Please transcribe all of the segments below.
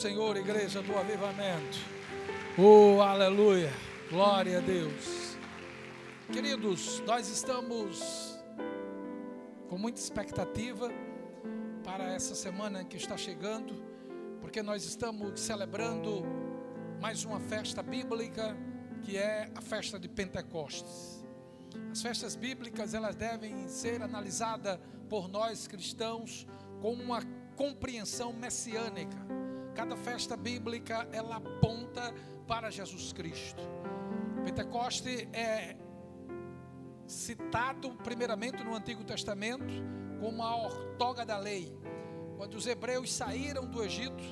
Senhor, igreja do avivamento. Oh, aleluia, glória a Deus. Queridos, nós estamos com muita expectativa para essa semana que está chegando, porque nós estamos celebrando mais uma festa bíblica, que é a festa de Pentecostes. As festas bíblicas, elas devem ser analisadas por nós cristãos com uma compreensão messiânica. Cada festa bíblica, ela aponta para Jesus Cristo. Pentecoste é citado primeiramente no Antigo Testamento como a outorga da lei. Quando os hebreus saíram do Egito,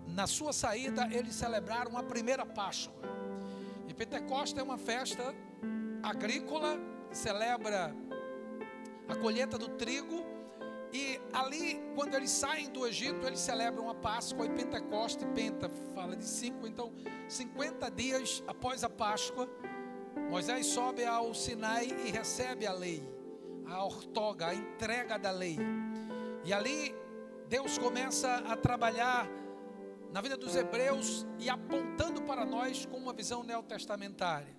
na sua saída eles celebraram a primeira Páscoa. E Pentecoste é uma festa agrícola que celebra a colheita do trigo. E ali, quando eles saem do Egito, eles celebram a Páscoa. E Pentecoste, Penta fala de 5, então 50 dias após a Páscoa, Moisés sobe ao Sinai e recebe a lei, a outorga, a entrega da lei. E ali Deus começa a trabalhar na vida dos hebreus e apontando para nós com uma visão neotestamentária.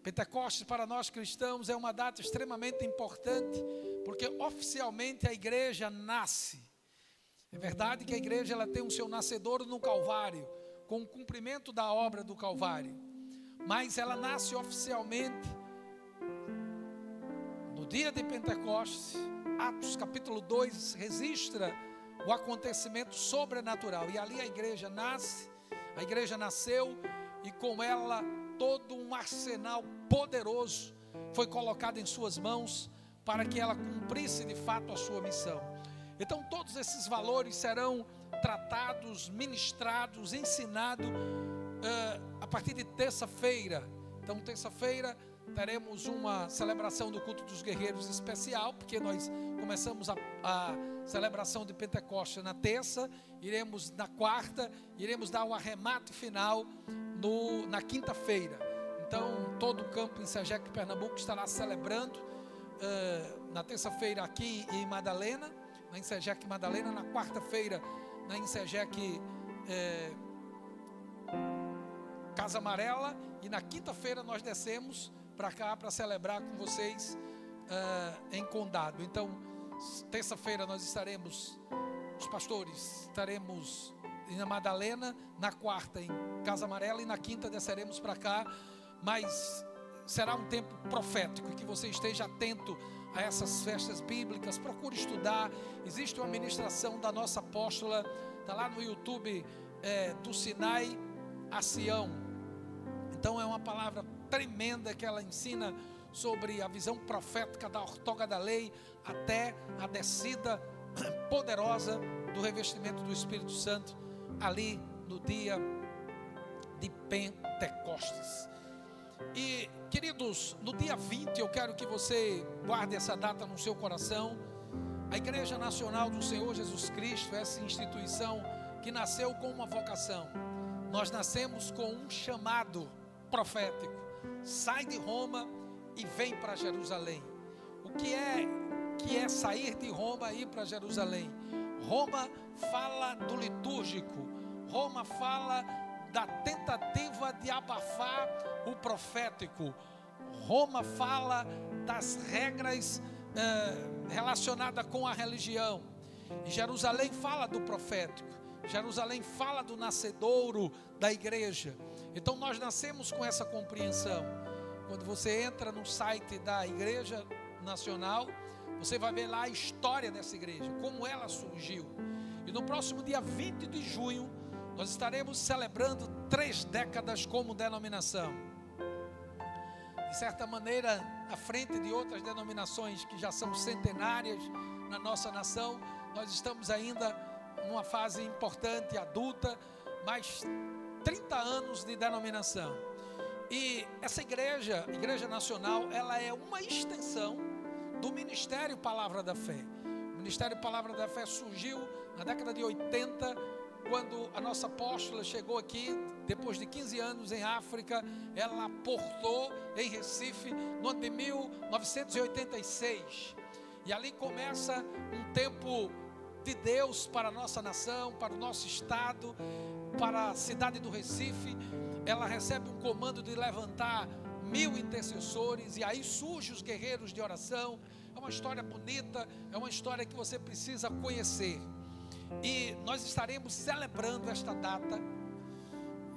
Pentecostes para nós cristãos é uma data extremamente importante, porque oficialmente a igreja nasce. É verdade que a igreja ela tem o seu nascedouro no Calvário, com o cumprimento da obra do Calvário, mas ela nasce oficialmente no dia de Pentecostes. Atos capítulo 2 registra o acontecimento sobrenatural, e ali a igreja nasce, a igreja nasceu, e com ela todo um arsenal poderoso foi colocado em suas mãos para que ela cumprisse de fato a sua missão. Então todos esses valores serão tratados, ministrados, ensinados a partir de terça-feira. Então terça-feira teremos uma celebração do culto dos guerreiros especial, porque nós começamos a celebração de Pentecostes na terça, iremos na quarta, iremos dar o arremate final na quinta-feira. Então todo o campo em Sergipe, Pernambuco estará celebrando na terça-feira aqui em Madalena, na Sergipe Madalena, na quarta-feira na Sergipe Casa Amarela, e na quinta-feira nós descemos para cá para celebrar com vocês em Condado. Então terça-feira nós estaremos, os pastores estaremos em Madalena, na quarta em Casa Amarela e na quinta desceremos para cá. Mas será um tempo profético, e que você esteja atento a essas festas bíblicas, procure estudar. Existe uma ministração da nossa apóstola, está lá no YouTube, do Sinai a Sião. Então é uma palavra tremenda que ela ensina sobre a visão profética da outorga da lei até a descida poderosa do revestimento do Espírito Santo ali no dia de Pentecostes. E queridos, no dia 20 eu quero que você guarde essa data no seu coração. A Igreja Nacional do Senhor Jesus Cristo, essa instituição que nasceu com uma vocação. Nós nascemos com um chamado profético: sai de Roma e vem para Jerusalém. O que é sair de Roma e ir para Jerusalém? Roma fala do litúrgico, Roma fala da tentativa de abafar o profético, Roma fala das regras relacionadas com a religião, e Jerusalém fala do profético, Jerusalém fala do nascedouro da igreja. Então nós nascemos com essa compreensão. Quando você entra no site da Igreja Nacional, você vai ver lá a história dessa igreja, como ela surgiu. E no próximo dia 20 de junho nós estaremos celebrando 3 décadas como denominação. De certa maneira, à frente de outras denominações que já são centenárias na nossa nação, nós estamos ainda numa fase importante, adulta, mas 30 anos de denominação. E essa igreja, Igreja Nacional, ela é uma extensão do Ministério Palavra da Fé. O Ministério Palavra da Fé surgiu na década de 80, quando a nossa apóstola chegou aqui, depois de 15 anos em África. Ela aportou em Recife no ano de 1986. E ali começa um tempo de Deus para a nossa nação, para o nosso estado, para a cidade do Recife. Ela recebe um comando de levantar 1000 intercessores, e aí surgem os guerreiros de oração. É uma história bonita, é uma história que você precisa conhecer. E nós estaremos celebrando esta data.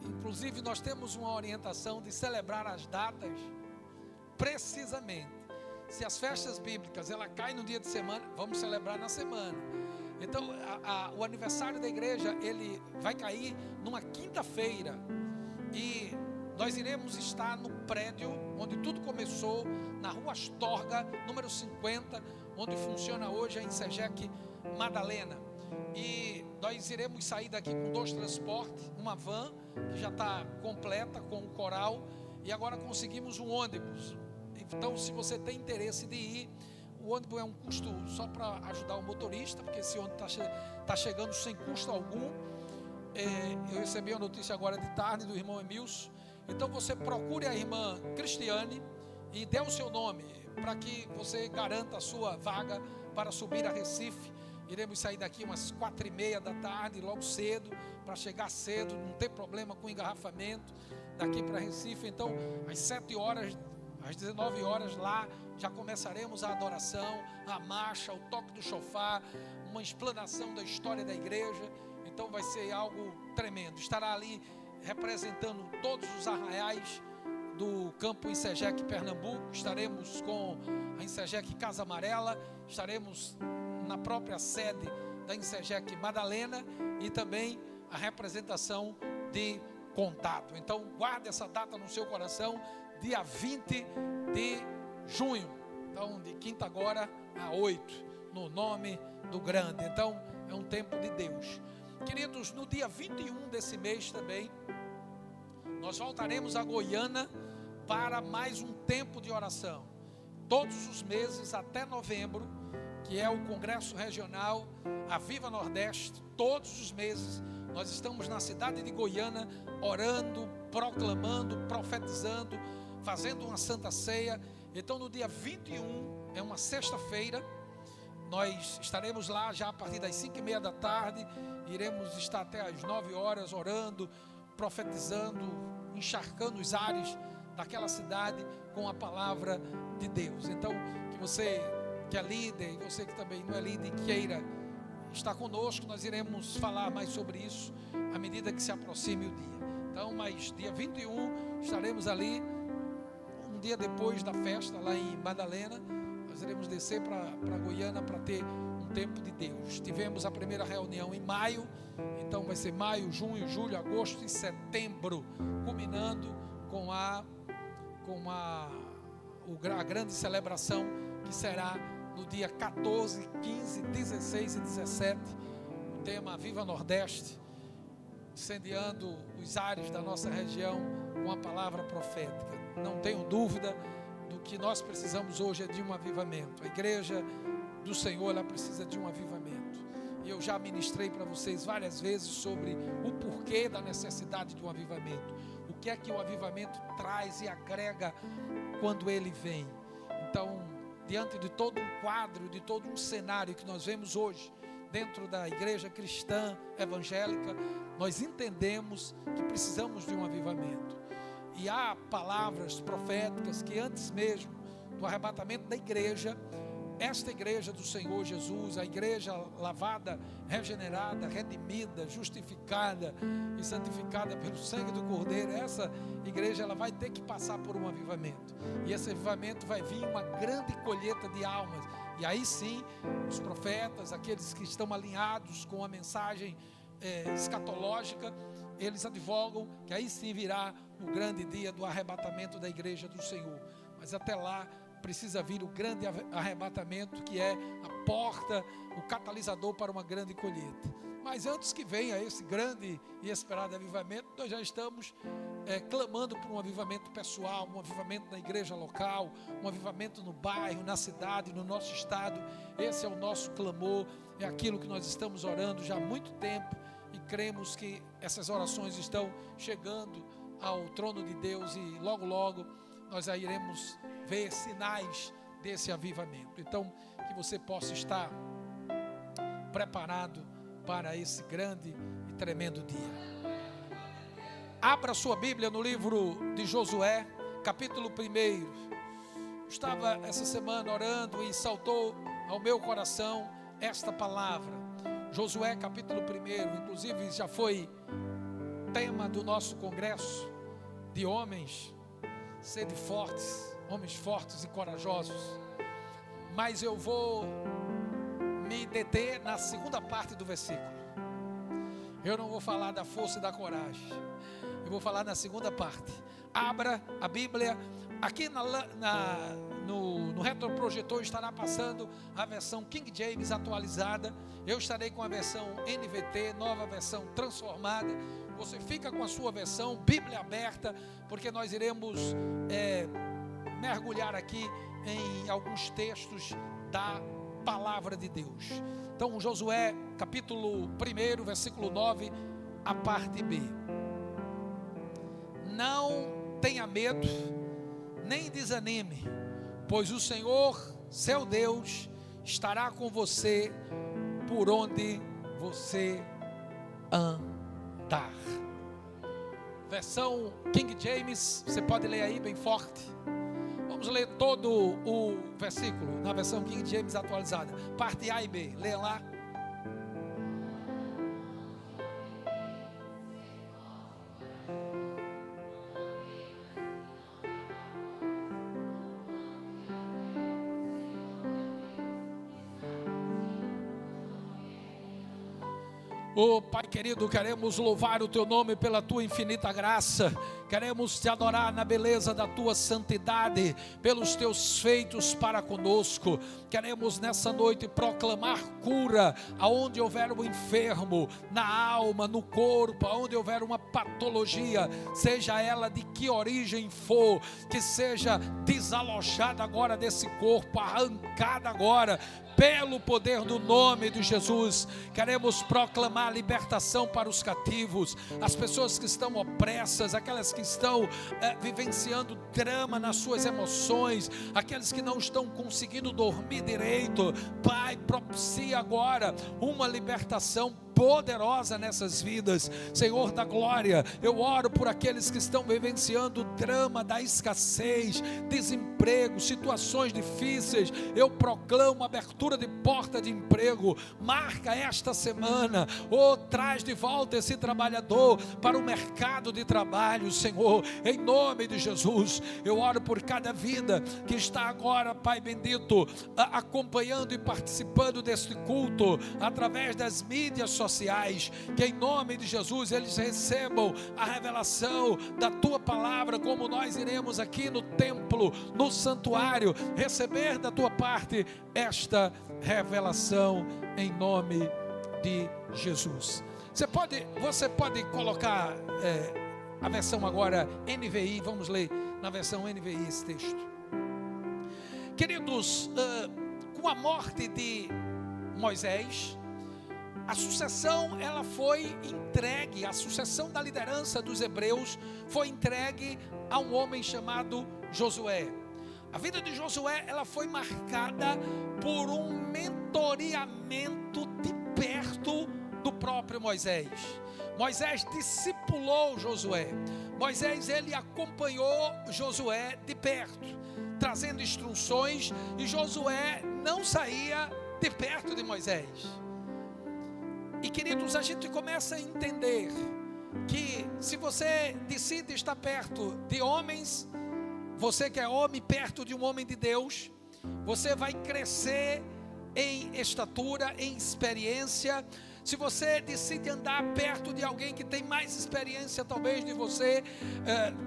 Inclusive nós temos uma orientação de celebrar as datas precisamente. Se as festas bíblicas ela cai no dia de semana, vamos celebrar na semana. Então o aniversário da igreja ele vai cair numa quinta-feira, e nós iremos estar no prédio onde tudo começou, na rua Astorga, número 50, onde funciona hoje a Insegec Madalena. E nós iremos sair daqui com 2 transportes, uma van que já está completa com o coral, e agora conseguimos um ônibus. Então, se você tem interesse de ir, o ônibus é um custo só para ajudar o motorista, porque esse ônibus está chegando sem custo algum. Eu recebi a notícia agora de tarde do irmão Emilson. Então você procure a irmã Cristiane e dê o seu nome, para que você garanta a sua vaga para subir a Recife. Iremos sair daqui umas 4h30 da tarde, logo cedo, para chegar cedo, não ter problema com engarrafamento daqui para Recife. Então às 7 horas, às 19 horas lá, já começaremos a adoração, a marcha, o toque do chofar, uma explanação da história da igreja. Então vai ser algo tremendo. Estará ali representando todos os arraiais do campo Insegec Pernambuco. Estaremos com a Insegec Casa Amarela, estaremos na própria sede da Insegec Madalena, e também a representação de Contato. Então guarde essa data no seu coração, dia 20 de junho. Então de quinta agora a 8, no nome do grande. Então é um tempo de Deus. Queridos, no dia 21 desse mês também, nós voltaremos a Goiânia para mais um tempo de oração. Todos os meses até novembro, que é o Congresso Regional Aviva Nordeste, todos os meses nós estamos na cidade de Goiânia, orando, proclamando, profetizando, fazendo uma santa ceia. Então no dia 21, é uma sexta-feira, nós estaremos lá já a partir das 5h30 da tarde, iremos estar até às 9 horas orando, profetizando, encharcando os ares daquela cidade com a palavra de Deus. Então, que você que é líder, e você que também não é líder e queira estar conosco, nós iremos falar mais sobre isso à medida que se aproxime o dia. Então, mas dia 21 estaremos ali, um dia depois da festa lá em Madalena. Nós iremos descer para Goiânia para ter um tempo de Deus. Tivemos a primeira reunião em maio, então vai ser maio, junho, julho, agosto e setembro, culminando com a grande celebração que será no dia 14, 15, 16 e 17, o tema Viva Nordeste, incendiando os ares da nossa região com a palavra profética. Não tenho dúvida do que nós precisamos hoje é de um avivamento. A igreja do Senhor, ela precisa de um avivamento. E eu já ministrei para vocês várias vezes sobre o porquê da necessidade de um avivamento. O que é que o avivamento traz e agrega quando ele vem. Então, diante de todo um quadro, de todo um cenário que nós vemos hoje dentro da igreja cristã evangélica, nós entendemos que precisamos de um avivamento. E há palavras proféticas que antes mesmo do arrebatamento da igreja, esta igreja do Senhor Jesus, a igreja lavada, regenerada, redimida, justificada e santificada pelo sangue do Cordeiro, essa igreja ela vai ter que passar por um avivamento. E esse avivamento vai vir uma grande colheita de almas. E aí sim, os profetas, aqueles que estão alinhados com a mensagem escatológica, eles advogam que aí sim virá o grande dia do arrebatamento da igreja do Senhor. Mas até lá precisa vir o grande arrebatamento, que é a porta, o catalisador para uma grande colheita. Mas antes que venha esse grande e esperado avivamento, nós já estamos clamando por um avivamento pessoal, um avivamento na igreja local, um avivamento no bairro, na cidade, no nosso estado. Esse é o nosso clamor, é aquilo que nós estamos orando já há muito tempo, e cremos que essas orações estão chegando ao trono de Deus, e logo logo nós aí iremos ver sinais desse avivamento. Então, que você possa estar preparado para esse grande e tremendo dia. Abra sua Bíblia no livro de Josué, capítulo 1. Estava essa semana orando e saltou ao meu coração esta palavra. Josué, capítulo 1, inclusive já foi tema do nosso congresso de homens, sede fortes, homens fortes e corajosos. Mas eu vou me deter na segunda parte do versículo. Eu não vou falar da força e da coragem. Eu vou falar na segunda parte. Abra a Bíblia. Aqui no retroprojetor estará passando a versão King James atualizada. Eu estarei com a versão NVT, nova versão transformada. Você fica com a sua versão, Bíblia aberta, porque nós iremos mergulhar aqui em alguns textos da palavra de Deus. Então, Josué, capítulo 1, versículo 9, a parte B. Não tenha medo, nem desanime, pois o Senhor, seu Deus, estará com você por onde você andar. Versão King James, você pode ler aí bem forte. Vamos ler todo o versículo na versão King James atualizada. Parte A e B, leia lá. Oh, Pai querido, queremos louvar o Teu nome pela Tua infinita graça. Queremos Te adorar na beleza da Tua santidade, pelos Teus feitos para conosco. Queremos nessa noite proclamar cura aonde houver um enfermo, na alma, no corpo, aonde houver uma patologia, seja ela de que origem for, que seja desalojada agora desse corpo, arrancada agora, pelo poder do nome de Jesus. Queremos proclamar libertação para os cativos, as pessoas que estão opressas, aquelas que estão vivenciando drama nas suas emoções, aqueles que não estão conseguindo dormir direito. Pai, propicia agora uma libertação poderosa nessas vidas. Senhor da glória, eu oro por aqueles que estão vivenciando o drama da escassez, desemprego, situações difíceis. Eu proclamo abertura de porta de emprego. Marca esta semana, traz de volta esse trabalhador para o mercado de trabalho, Senhor, em nome de Jesus. Eu oro por cada vida que está agora, Pai bendito, acompanhando e participando deste culto através das mídias sociais, que em nome de Jesus eles recebam a revelação da Tua palavra, como nós iremos aqui no templo, no santuário, receber da Tua parte esta revelação em nome de Jesus. Você pode colocar a versão agora NVI, vamos ler na versão NVI esse texto. Queridos, com a morte de Moisés, a sucessão ela foi entregue, a sucessão da liderança dos hebreus foi entregue a um homem chamado Josué. A vida de Josué ela foi marcada por um mentoreamento de perto do próprio Moisés. Moisés discipulou Josué. Moisés ele acompanhou Josué de perto, trazendo instruções, e Josué não saía de perto de Moisés. E queridos, a gente começa a entender que se você decide estar perto de homens, você que é homem perto de um homem de Deus, você vai crescer em estatura, em experiência. Se você decide andar perto de alguém que tem mais experiência talvez de você,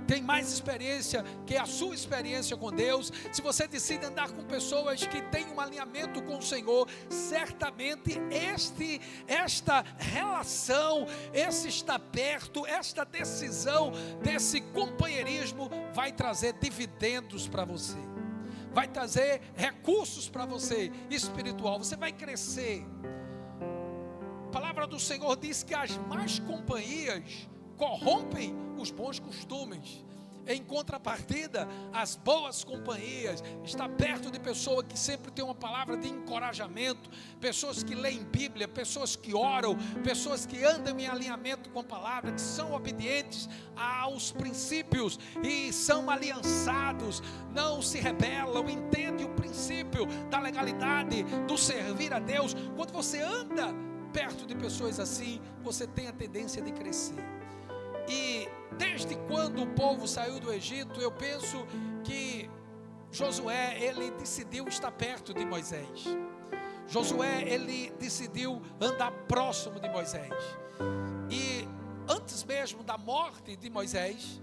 tem mais experiência que a sua experiência com Deus, se você decide andar com pessoas que têm um alinhamento com o Senhor, certamente esta relação, esse estar perto, esta decisão desse companheirismo vai trazer dividendos para você, vai trazer recursos para você espiritual, você vai crescer. A palavra do Senhor diz que as más companhias corrompem os bons costumes. Em contrapartida, as boas companhias, estar perto de pessoa que sempre tem uma palavra de encorajamento, pessoas que leem Bíblia, pessoas que oram, pessoas que andam em alinhamento com a palavra, que são obedientes aos princípios e são aliançados, não se rebelam, entendem o princípio da legalidade, do servir a Deus. Quando você anda perto de pessoas assim, você tem a tendência de crescer. E desde quando o povo saiu do Egito, eu penso que Josué, ele decidiu estar perto de Moisés. Josué, ele decidiu andar próximo de Moisés. E antes mesmo da morte de Moisés,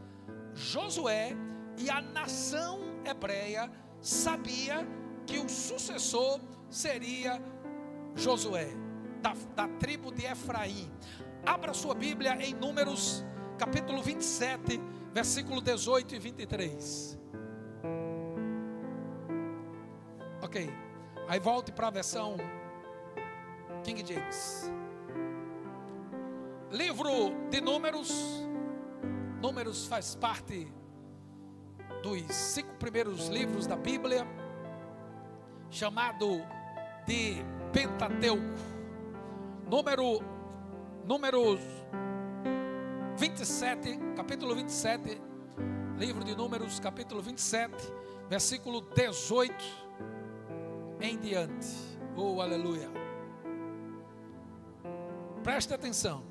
Josué e a nação hebreia sabia que o sucessor seria Josué, da tribo de Efraim. Abra sua Bíblia em Números capítulo 27, versículo 18 e 23. Ok, aí volte para a versão King James. Livro de Números. Números faz parte dos 5 primeiros livros da Bíblia, chamado de Pentateuco. Números 27, capítulo 27, livro de Números, capítulo 27, versículo 18 em diante. Oh, aleluia. Preste atenção.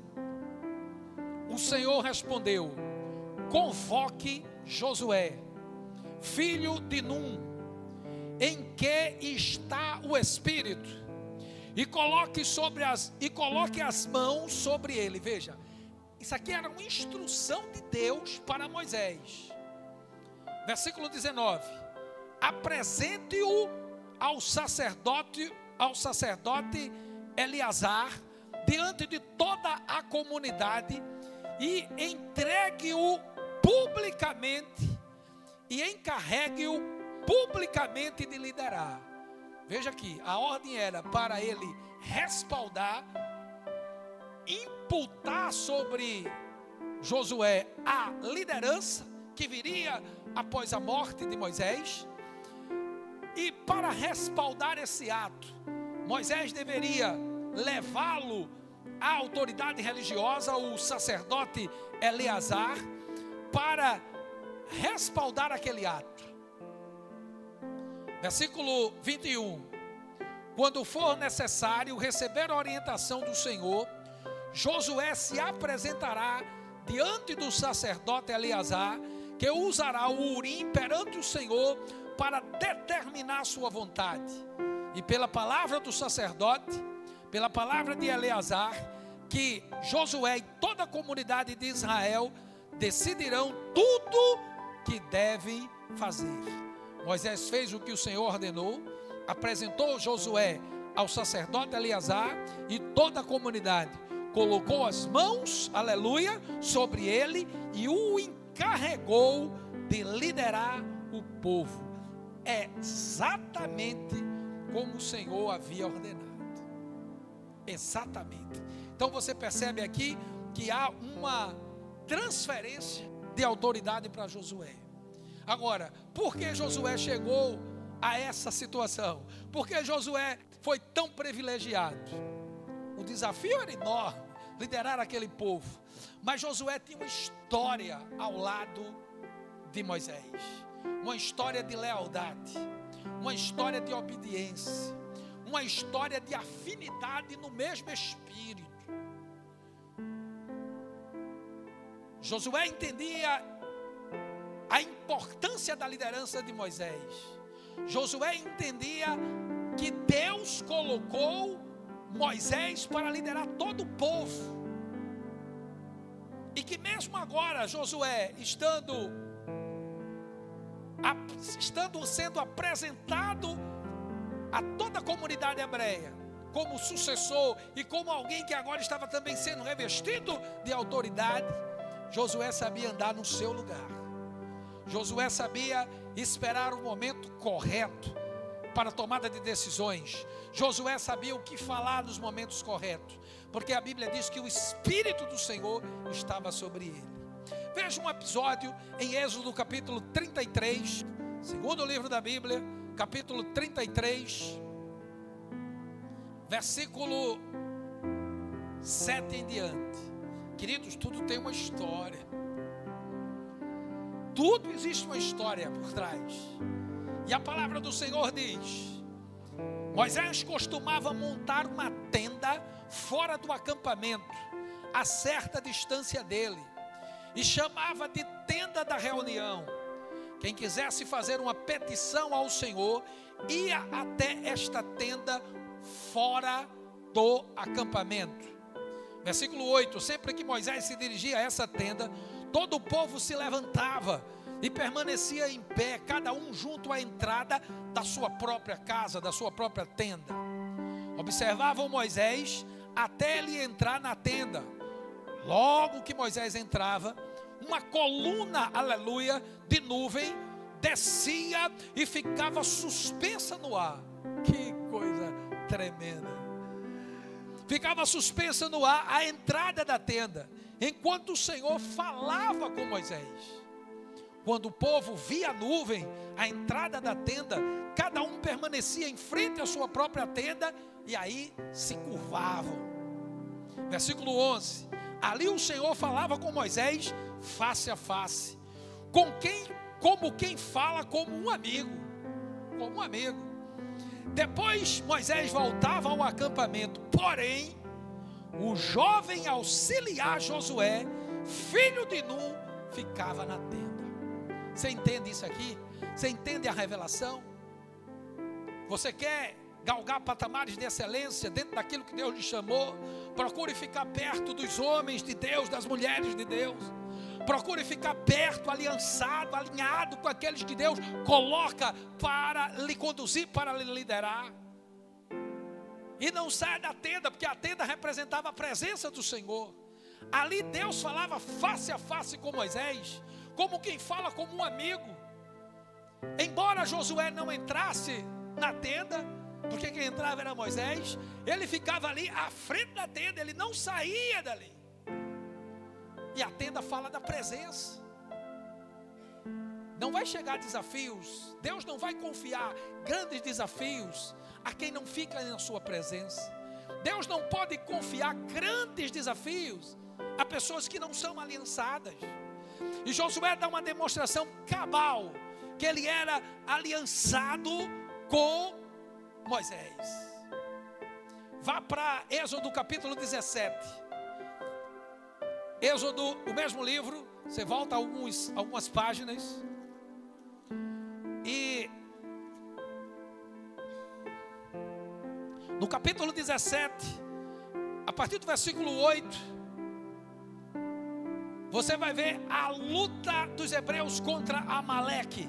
O Senhor respondeu: convoque Josué, filho de Num, em que está o Espírito, e coloque as mãos sobre ele. Veja, isso aqui era uma instrução de Deus para Moisés. Versículo 19: apresente-o ao sacerdote Eleazar diante de toda a comunidade, e entregue-o publicamente, e encarregue-o publicamente de liderar. Veja aqui, a ordem era para ele respaldar, imputar sobre Josué a liderança que viria após a morte de Moisés. E para respaldar esse ato, Moisés deveria levá-lo à autoridade religiosa, o sacerdote Eleazar, para respaldar aquele ato. Versículo 21: quando for necessário receber a orientação do Senhor, Josué se apresentará diante do sacerdote Eleazar, que usará o Urim perante o Senhor para determinar sua vontade. E pela palavra do sacerdote, pela palavra de Eleazar, que Josué e toda a comunidade de Israel decidirão tudo que devem fazer. Moisés fez o que o Senhor ordenou, apresentou Josué ao sacerdote Eleazar, e toda a comunidade colocou as mãos, aleluia, sobre ele e o encarregou de liderar o povo. É exatamente como o Senhor havia ordenado. Exatamente. Então você percebe aqui que há uma transferência de autoridade para Josué. Agora, por que Josué chegou a essa situação? Por que Josué foi tão privilegiado? O desafio era enorme, liderar aquele povo. Mas Josué tinha uma história ao lado de Moisés. Uma história de lealdade, uma história de obediência, uma história de afinidade no mesmo espírito. Josué entendia a importância da liderança de Moisés. Josué entendia que Deus colocou Moisés para liderar todo o povo. E que mesmo agora, Josué, estando sendo apresentado a toda a comunidade hebreia como sucessor e como alguém que agora estava também sendo revestido de autoridade, Josué sabia andar no seu lugar. Josué sabia esperar o momento correto para a tomada de decisões. Josué sabia o que falar nos momentos corretos, porque a Bíblia diz que o Espírito do Senhor estava sobre ele. Veja um episódio em Êxodo capítulo 33, segundo livro da Bíblia, capítulo 33, versículo 7 em diante. Queridos, tudo tem uma história. Tudo existe uma história por trás. E a palavra do Senhor diz: Moisés costumava montar uma tenda fora do acampamento, a certa distância dele, e chamava de tenda da reunião. Quem quisesse fazer uma petição ao Senhor, ia até esta tenda fora do acampamento. Versículo 8, sempre que Moisés se dirigia a essa tenda, todo o povo se levantava e permanecia em pé, cada um junto à entrada da sua própria casa, da sua própria tenda. Observavam Moisés até ele entrar na tenda. Logo que Moisés entrava, uma coluna, aleluia, de nuvem descia e ficava suspensa no ar. Que coisa tremenda! Ficava suspensa no ar a entrada da tenda, enquanto o Senhor falava com Moisés. Quando o povo via a nuvem, a entrada da tenda, cada um permanecia em frente à sua própria tenda e aí se curvavam. Versículo 11. Ali o Senhor falava com Moisés face a face, como quem fala como um amigo. Como um amigo. Depois Moisés voltava ao acampamento, porém, o jovem auxiliar Josué, filho de Nun, ficava na tenda. Você entende isso aqui? Você entende a revelação? Você quer galgar patamares de excelência dentro daquilo que Deus lhe chamou? Procure ficar perto dos homens de Deus, das mulheres de Deus. Procure ficar perto, aliançado, alinhado com aqueles que Deus coloca para lhe conduzir, para lhe liderar. E não saia da tenda, porque a tenda representava a presença do Senhor. Ali Deus falava face a face com Moisés, como quem fala como um amigo. Embora Josué não entrasse na tenda, porque quem entrava era Moisés, ele ficava ali à frente da tenda, ele não saía dali. E a tenda fala da presença. Não vai chegar desafios, Deus não vai confiar grandes desafios a quem não fica na sua presença. Deus não pode confiar grandes desafios a pessoas que não são aliançadas. E Josué dá uma demonstração cabal, que ele era aliançado com Moisés. Vá para Êxodo capítulo 17. Êxodo, o mesmo livro, você volta algumas páginas. E no capítulo 17, a partir do versículo 8, você vai ver a luta dos hebreus contra Amaleque,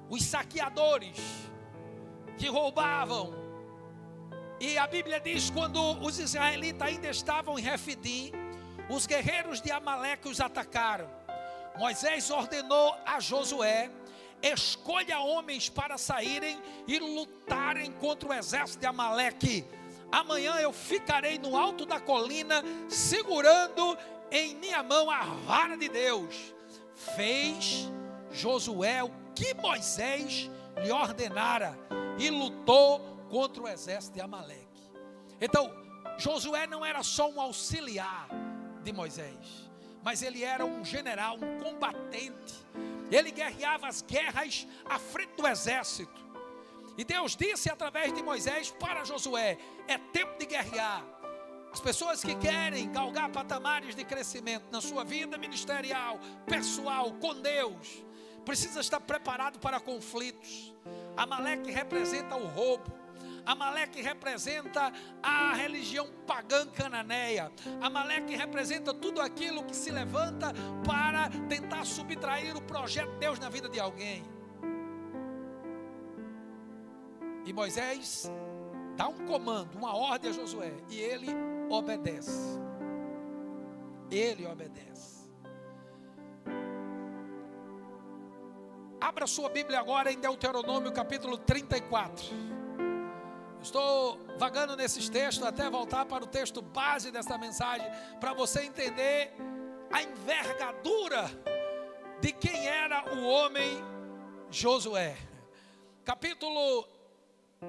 os saqueadores que roubavam. E a Bíblia diz: quando os israelitas ainda estavam em Refidim, os guerreiros de Amaleque os atacaram. Moisés ordenou a Josué: escolha homens para saírem e lutarem contra o exército de Amaleque. Amanhã eu ficarei no alto da colina, segurando em minha mão a vara de Deus. Fez Josué o que Moisés lhe ordenara e lutou contra o exército de Amaleque. Então, Josué não era só um auxiliar de Moisés, mas ele era um general, um combatente. Ele guerreava as guerras à frente do exército. E Deus disse através de Moisés para Josué: é tempo de guerrear. As pessoas que querem galgar patamares de crescimento na sua vida ministerial, pessoal, com Deus, precisa estar preparado para conflitos. Amaleque representa o roubo. Amaleque representa a religião pagã cananeia. Amaleque representa tudo aquilo que se levanta para tentar subtrair o projeto de Deus na vida de alguém. E Moisés dá um comando, uma ordem a Josué, e ele obedece. Ele obedece. Abra sua Bíblia agora em Deuteronômio capítulo 34. Estou vagando nesses textos até voltar para o texto base desta mensagem, para você entender a envergadura de quem era o homem Josué. Capítulo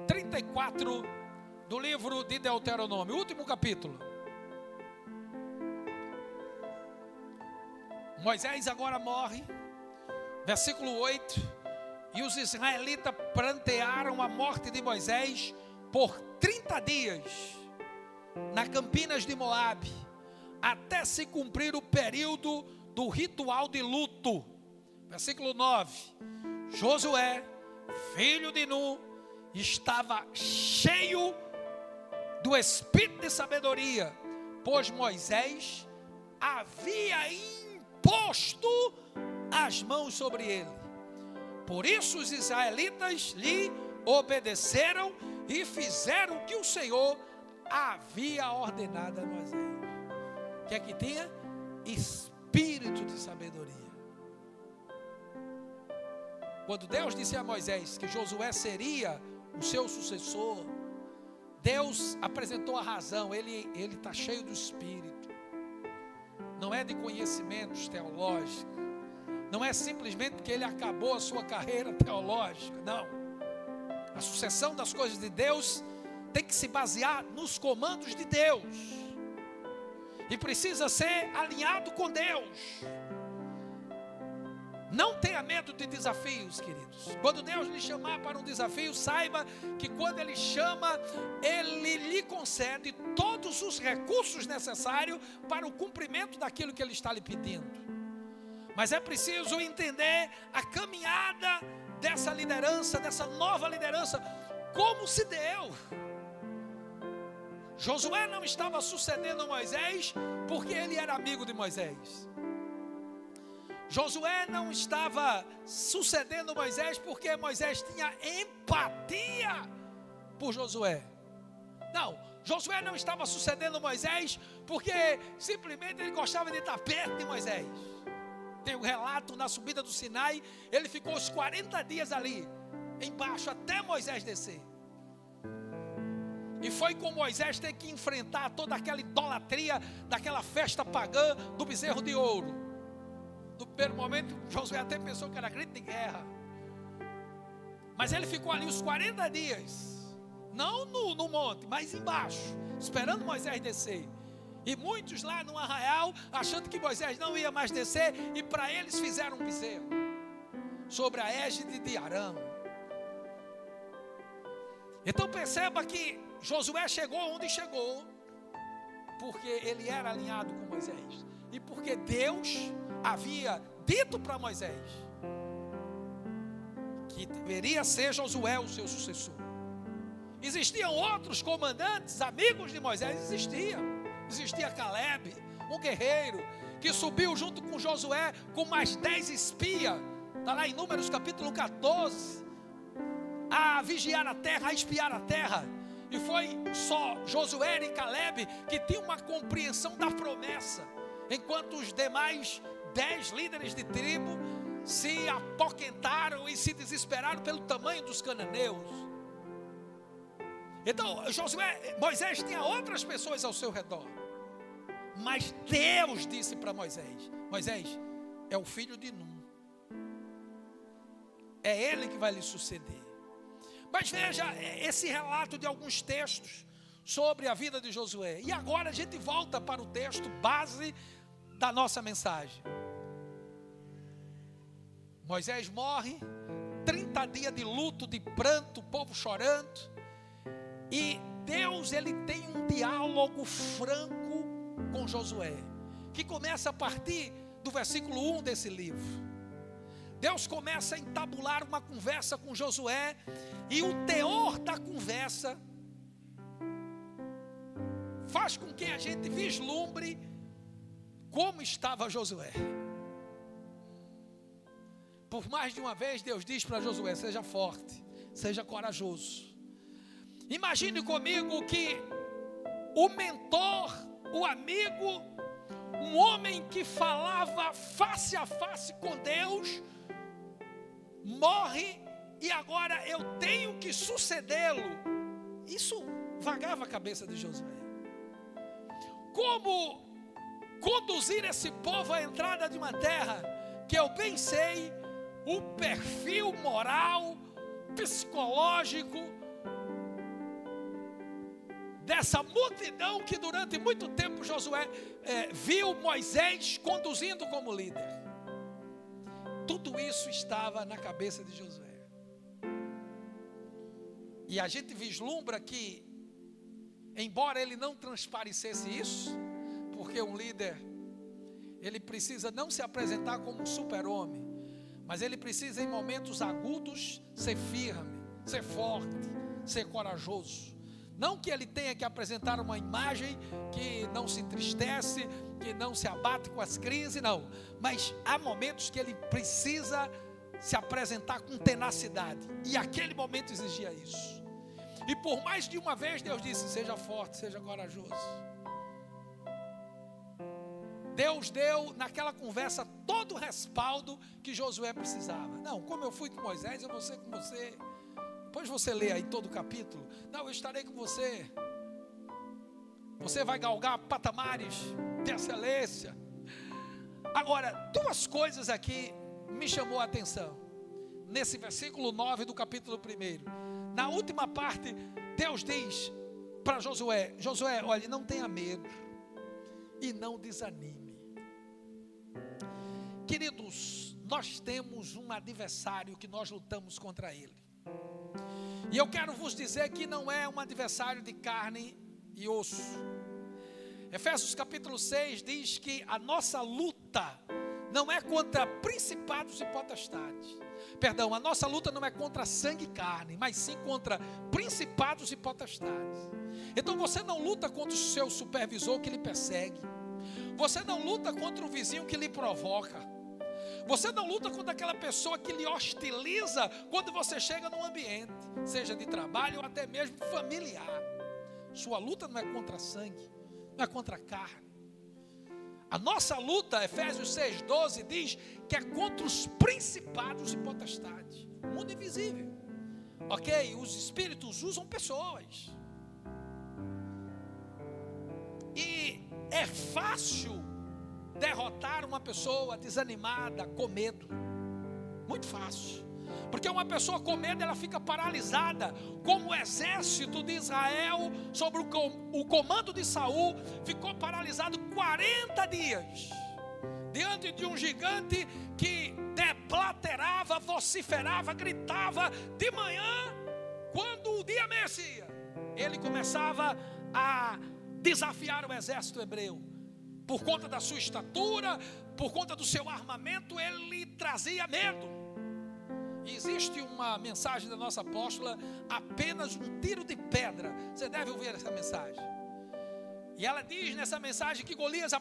34 do livro de Deuteronômio, último capítulo. Moisés agora morre, versículo 8, e os israelitas prantearam a morte de Moisés por 30 dias, na Campinas de Moabe, até se cumprir o período do ritual de luto. Versículo 9, Josué, filho de Nun, estava cheio do espírito de sabedoria, pois Moisés havia imposto as mãos sobre ele. Por isso os israelitas lhe obedeceram e fizeram o que o Senhor havia ordenado a Moisés. O que é que tinha? Espírito de sabedoria. Quando Deus disse a Moisés que Josué seria o seu sucessor, Deus apresentou a razão. Ele está cheio do Espírito. Não é de conhecimentos teológicos. Não é simplesmente porque ele acabou a sua carreira teológica. Não. A sucessão das coisas de Deus tem que se basear nos comandos de Deus. E precisa ser alinhado com Deus. Não tenha medo de desafios, queridos. Quando Deus lhe chamar para um desafio, saiba que quando Ele chama, Ele lhe concede todos os recursos necessários para o cumprimento daquilo que Ele está lhe pedindo. Mas é preciso entender a caminhada dessa liderança, dessa nova liderança, como se deu. Josué não estava sucedendo a Moisés porque ele era amigo de Moisés. Josué não estava sucedendo Moisés porque Moisés tinha empatia por Josué. Não, Josué não estava sucedendo Moisés porque simplesmente ele gostava de estar perto de Moisés. Tem um relato na subida do Sinai, ele ficou os 40 dias ali, embaixo, até Moisés descer. E foi com Moisés ter que enfrentar toda aquela idolatria daquela festa pagã do bezerro de ouro. No primeiro momento, Josué até pensou que era grito de guerra. Mas ele ficou ali os 40 dias, não no monte, mas embaixo, esperando Moisés descer. E muitos lá no arraial, achando que Moisés não ia mais descer, e para eles fizeram um bezerro, sobre a égide de Arão. Então perceba que Josué chegou onde chegou, porque ele era alinhado com Moisés. E porque Deus havia dito para Moisés que deveria ser Josué o seu sucessor. Existiam outros comandantes, amigos de Moisés, existia Caleb, um guerreiro, que subiu junto com Josué com mais 10 espias, está lá em Números capítulo 14, a vigiar a terra, a espiar a terra. E foi só Josué e Caleb que tinham uma compreensão da promessa, enquanto os demais 10 líderes de tribo se apoquentaram e se desesperaram pelo tamanho dos cananeus. Então Moisés tinha outras pessoas ao seu redor, mas Deus disse para Moisés: Moisés é o filho de Nun, é ele que vai lhe suceder. Mas veja esse relato de alguns textos sobre a vida de Josué. E agora a gente volta para o texto base da nossa mensagem. Moisés morre, 30 dias de luto, de pranto, o povo chorando. E Deus, ele tem um diálogo franco com Josué, que começa a partir do versículo 1 desse livro. Deus começa a entabular uma conversa com Josué, e o teor da conversa faz com que a gente vislumbre como estava Josué. Por mais de uma vez Deus diz para Josué: seja forte, seja corajoso. Imagine comigo que o mentor, o amigo, um homem que falava face a face com Deus, morre, e agora eu tenho que sucedê-lo. Isso vagava a cabeça de Josué. Como conduzir esse povo à entrada de uma terra que eu bem sei o perfil moral, psicológico dessa multidão que durante muito tempo Josué viu Moisés conduzindo como líder. Tudo isso estava na cabeça de Josué. E a gente vislumbra que, embora ele não transparecesse isso, porque um líder, ele precisa não se apresentar como um super-homem, mas ele precisa em momentos agudos ser firme, ser forte, ser corajoso. Não que ele tenha que apresentar uma imagem que não se entristece, que não se abate com as crises, não. Mas há momentos que ele precisa se apresentar com tenacidade. E aquele momento exigia isso. E por mais de uma vez Deus disse: seja forte, seja corajoso. Deus deu naquela conversa todo o respaldo que Josué precisava. Não, como eu fui com Moisés, eu vou ser com você. Depois você lê aí todo o capítulo. Não, eu estarei com você. Você vai galgar patamares de excelência. Agora, duas coisas aqui me chamou a atenção. Nesse versículo 9 do capítulo 1. Na última parte, Deus diz para Josué: Josué, olha, não tenha medo e não desanime. Queridos, nós temos um adversário que nós lutamos contra ele. E eu quero vos dizer que não é um adversário de carne e osso. Efésios capítulo 6 diz que a nossa luta não é contra principados e potestades. Perdão, a nossa luta não é contra sangue e carne, mas sim contra principados e potestades. Então você não luta contra o seu supervisor que lhe persegue. Você não luta contra o vizinho que lhe provoca. Você não luta contra aquela pessoa que lhe hostiliza quando você chega num ambiente, seja de trabalho ou até mesmo familiar. Sua luta não é contra sangue, não é contra carne. A nossa luta, Efésios 6,12 diz que é contra os principados e potestades. O mundo invisível. Ok? Os espíritos usam pessoas. E é fácil derrotar uma pessoa desanimada, com medo. Muito fácil. Porque uma pessoa com medo, ela fica paralisada. Como o exército de Israel, sob o comando de Saul, ficou paralisado 40 dias. Diante de um gigante que deplaterava, vociferava, gritava. De manhã, quando o dia amanhecia, ele começava a desafiar o exército hebreu. Por conta da sua estatura, por conta do seu armamento, ele trazia medo. E existe uma mensagem da nossa apóstola, apenas um tiro de pedra. Você deve ouvir essa mensagem. E ela diz nessa mensagem que Golias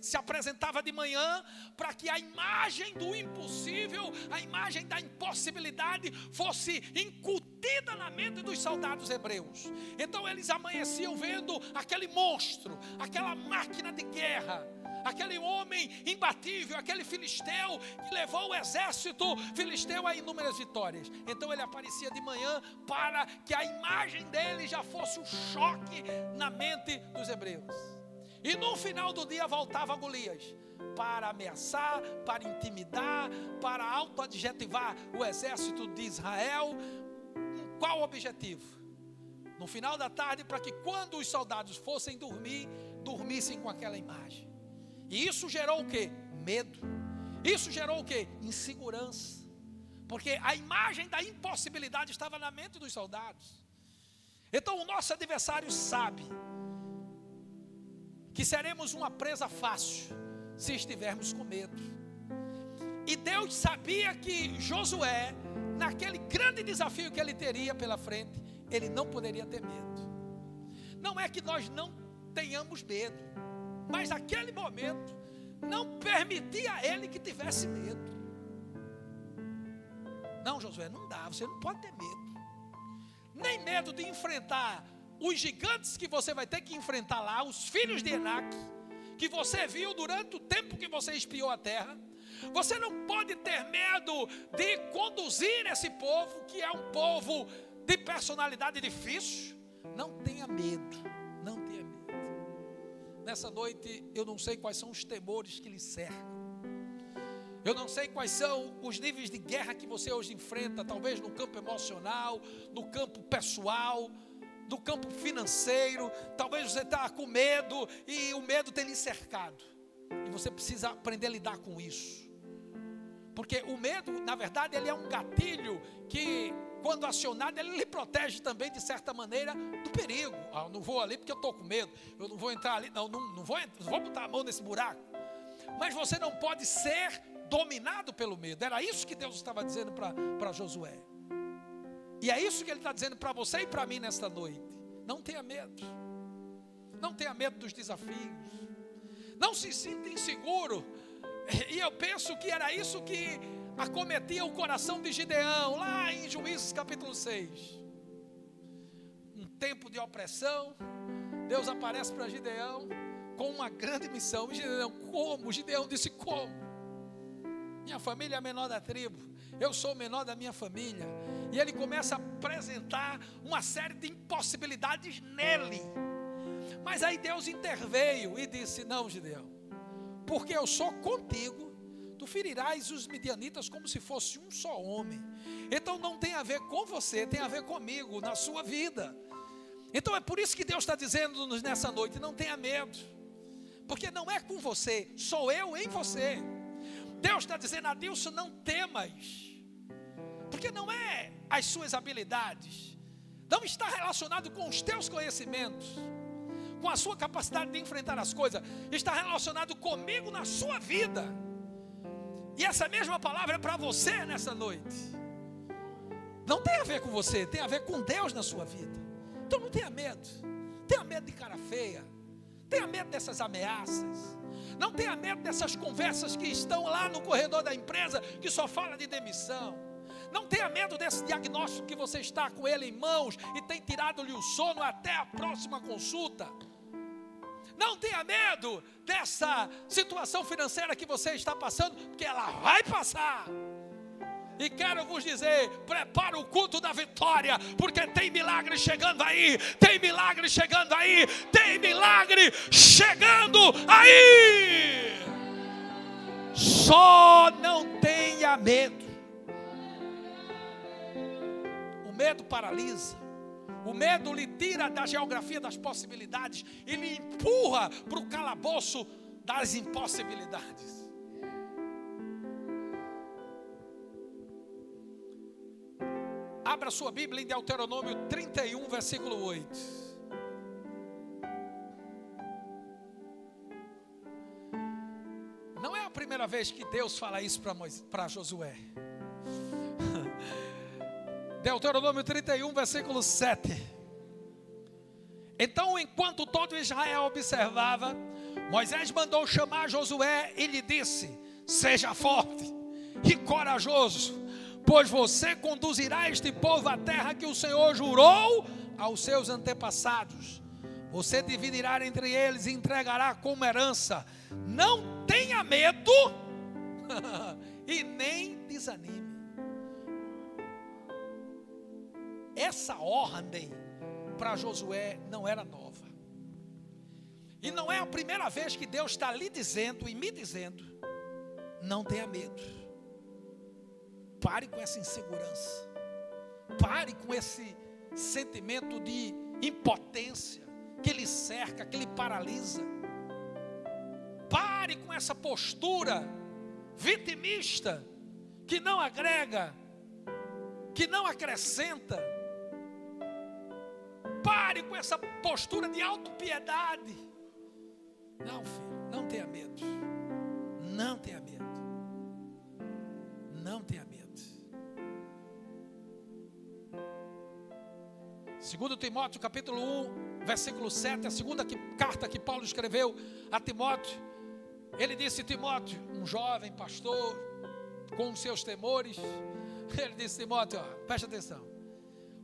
se apresentava de manhã para que a imagem do impossível, a imagem da impossibilidade fosse incutida na mente dos soldados hebreus. Então eles amanheciam vendo aquele monstro, aquela máquina de guerra, aquele homem imbatível, aquele filisteu que levou o exército filisteu a inúmeras vitórias. Então ele aparecia de manhã para que a imagem dele já fosse um choque na mente dos hebreus. E no final do dia voltava Golias para ameaçar, para intimidar, para auto-adjetivar o exército de Israel. Qual o objetivo? No final da tarde, para que quando os soldados fossem dormir, dormissem com aquela imagem. E isso gerou o quê? Medo. Isso gerou o quê? Insegurança. Porque a imagem da impossibilidade estava na mente dos soldados. Então o nosso adversário sabe que seremos uma presa fácil se estivermos com medo. E Deus sabia que Josué, naquele grande desafio que ele teria pela frente, ele não poderia ter medo. Não é que nós não tenhamos medo, mas naquele momento não permitia a ele que tivesse medo. Não, Josué, não dá, você não pode ter medo. Nem medo de enfrentar os gigantes que você vai ter que enfrentar lá, os filhos de Enaque, que você viu durante o tempo que você espiou a terra. Você não pode ter medo de conduzir esse povo, que é um povo de personalidade difícil. Não tenha medo, não tenha medo. nessa noite, eu não sei quais são os temores que lhe cercam. Eu não sei quais são os níveis de guerra que você hoje enfrenta, talvez no campo emocional, no campo pessoal, no campo financeiro. Talvez você está com medo e o medo tem lhe cercado. E você precisa aprender a lidar com isso. Porque o medo, na verdade, ele é um gatilho que, quando acionado, ele lhe protege também, de certa maneira, do perigo. Eu não vou ali porque eu estou com medo. Eu não vou entrar ali, não vou botar a mão nesse buraco. Mas você não pode ser dominado pelo medo. Era isso que Deus estava dizendo para Josué. E é isso que Ele está dizendo para você e para mim nesta noite. Não tenha medo. Não tenha medo dos desafios. Não se sinta inseguro. E eu penso que era isso que acometia o coração de Gideão, lá em Juízes capítulo 6. Um tempo de opressão. Deus aparece para Gideão com uma grande missão. E Gideão, como? Gideão disse, como? Minha família é a menor da tribo, eu sou o menor da minha família. E ele começa a apresentar uma série de impossibilidades nele. Mas aí Deus interveio e disse, não, Gideão, porque eu sou contigo, tu ferirás os midianitas como se fosse um só homem. Então não tem a ver com você, tem a ver comigo, na sua vida. Então é por isso que Deus está dizendo-nos nessa noite, não tenha medo. Porque não é com você, sou eu em você. Deus está dizendo, Adilson, não temas. Porque não é as suas habilidades. Não está relacionado com os teus conhecimentos, com a sua capacidade de enfrentar as coisas. Está relacionado comigo na sua vida. E essa mesma palavra é para você nessa noite. Não tem a ver com você, tem a ver com Deus na sua vida. Então não tenha medo. Tenha medo de cara feia. Tenha medo dessas ameaças. Não tenha medo dessas conversas que estão lá no corredor da empresa, que só fala de demissão. Não tenha medo desse diagnóstico que você está com ele em mãos e tem tirado-lhe o sono até a próxima consulta. Não tenha medo dessa situação financeira que você está passando, porque ela vai passar. E quero vos dizer, prepara o culto da vitória, porque tem milagre chegando aí, tem milagre chegando aí, tem milagre chegando aí. Só não tenha medo. O medo paralisa. O medo lhe tira da geografia das possibilidades e lhe empurra para o calabouço das impossibilidades. Abra sua Bíblia em Deuteronômio 31, versículo 8. Não é a primeira vez que Deus fala isso para Josué. Deuteronômio 31, versículo 7. Então, enquanto todo Israel observava, Moisés mandou chamar Josué e lhe disse: seja forte e corajoso, pois você conduzirá este povo à terra que o Senhor jurou aos seus antepassados. Você dividirá entre eles e entregará como herança. Não tenha medo e nem desanime. Essa ordem para Josué não era nova. E não é a primeira vez que Deus está lhe dizendo e me dizendo: não tenha medo. Pare com essa insegurança. Pare com esse sentimento de impotência que lhe cerca, que lhe paralisa. Pare com essa postura vitimista que não agrega, que não acrescenta. Pare com essa postura de autopiedade. Não, filho, não tenha medo. Não tenha medo. Não tenha medo. 2 Timóteo capítulo 1, versículo 7, a segunda carta que Paulo escreveu a Timóteo. Ele disse: Timóteo, um jovem pastor com os seus temores, ele disse: Timóteo, preste atenção,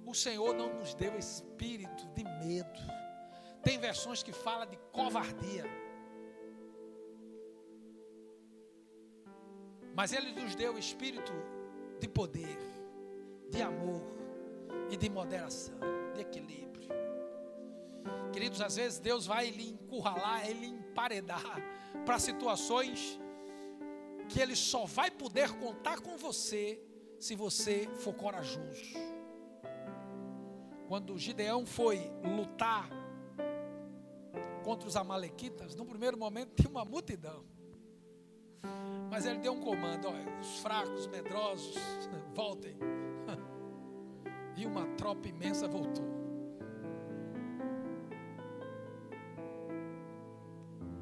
o Senhor não nos deu espírito de medo. Tem versões que falam de covardia, mas Ele nos deu espírito de poder, de amor e de moderação, de equilíbrio. Queridos, às vezes Deus vai lhe encurralar, lhe emparedar para situações que Ele só vai poder contar com você se você for corajoso. Quando Gideão foi lutar contra os amalequitas, no primeiro momento tinha uma multidão, mas ele deu um comando: olha, os fracos, os medrosos, voltem. E uma tropa imensa voltou.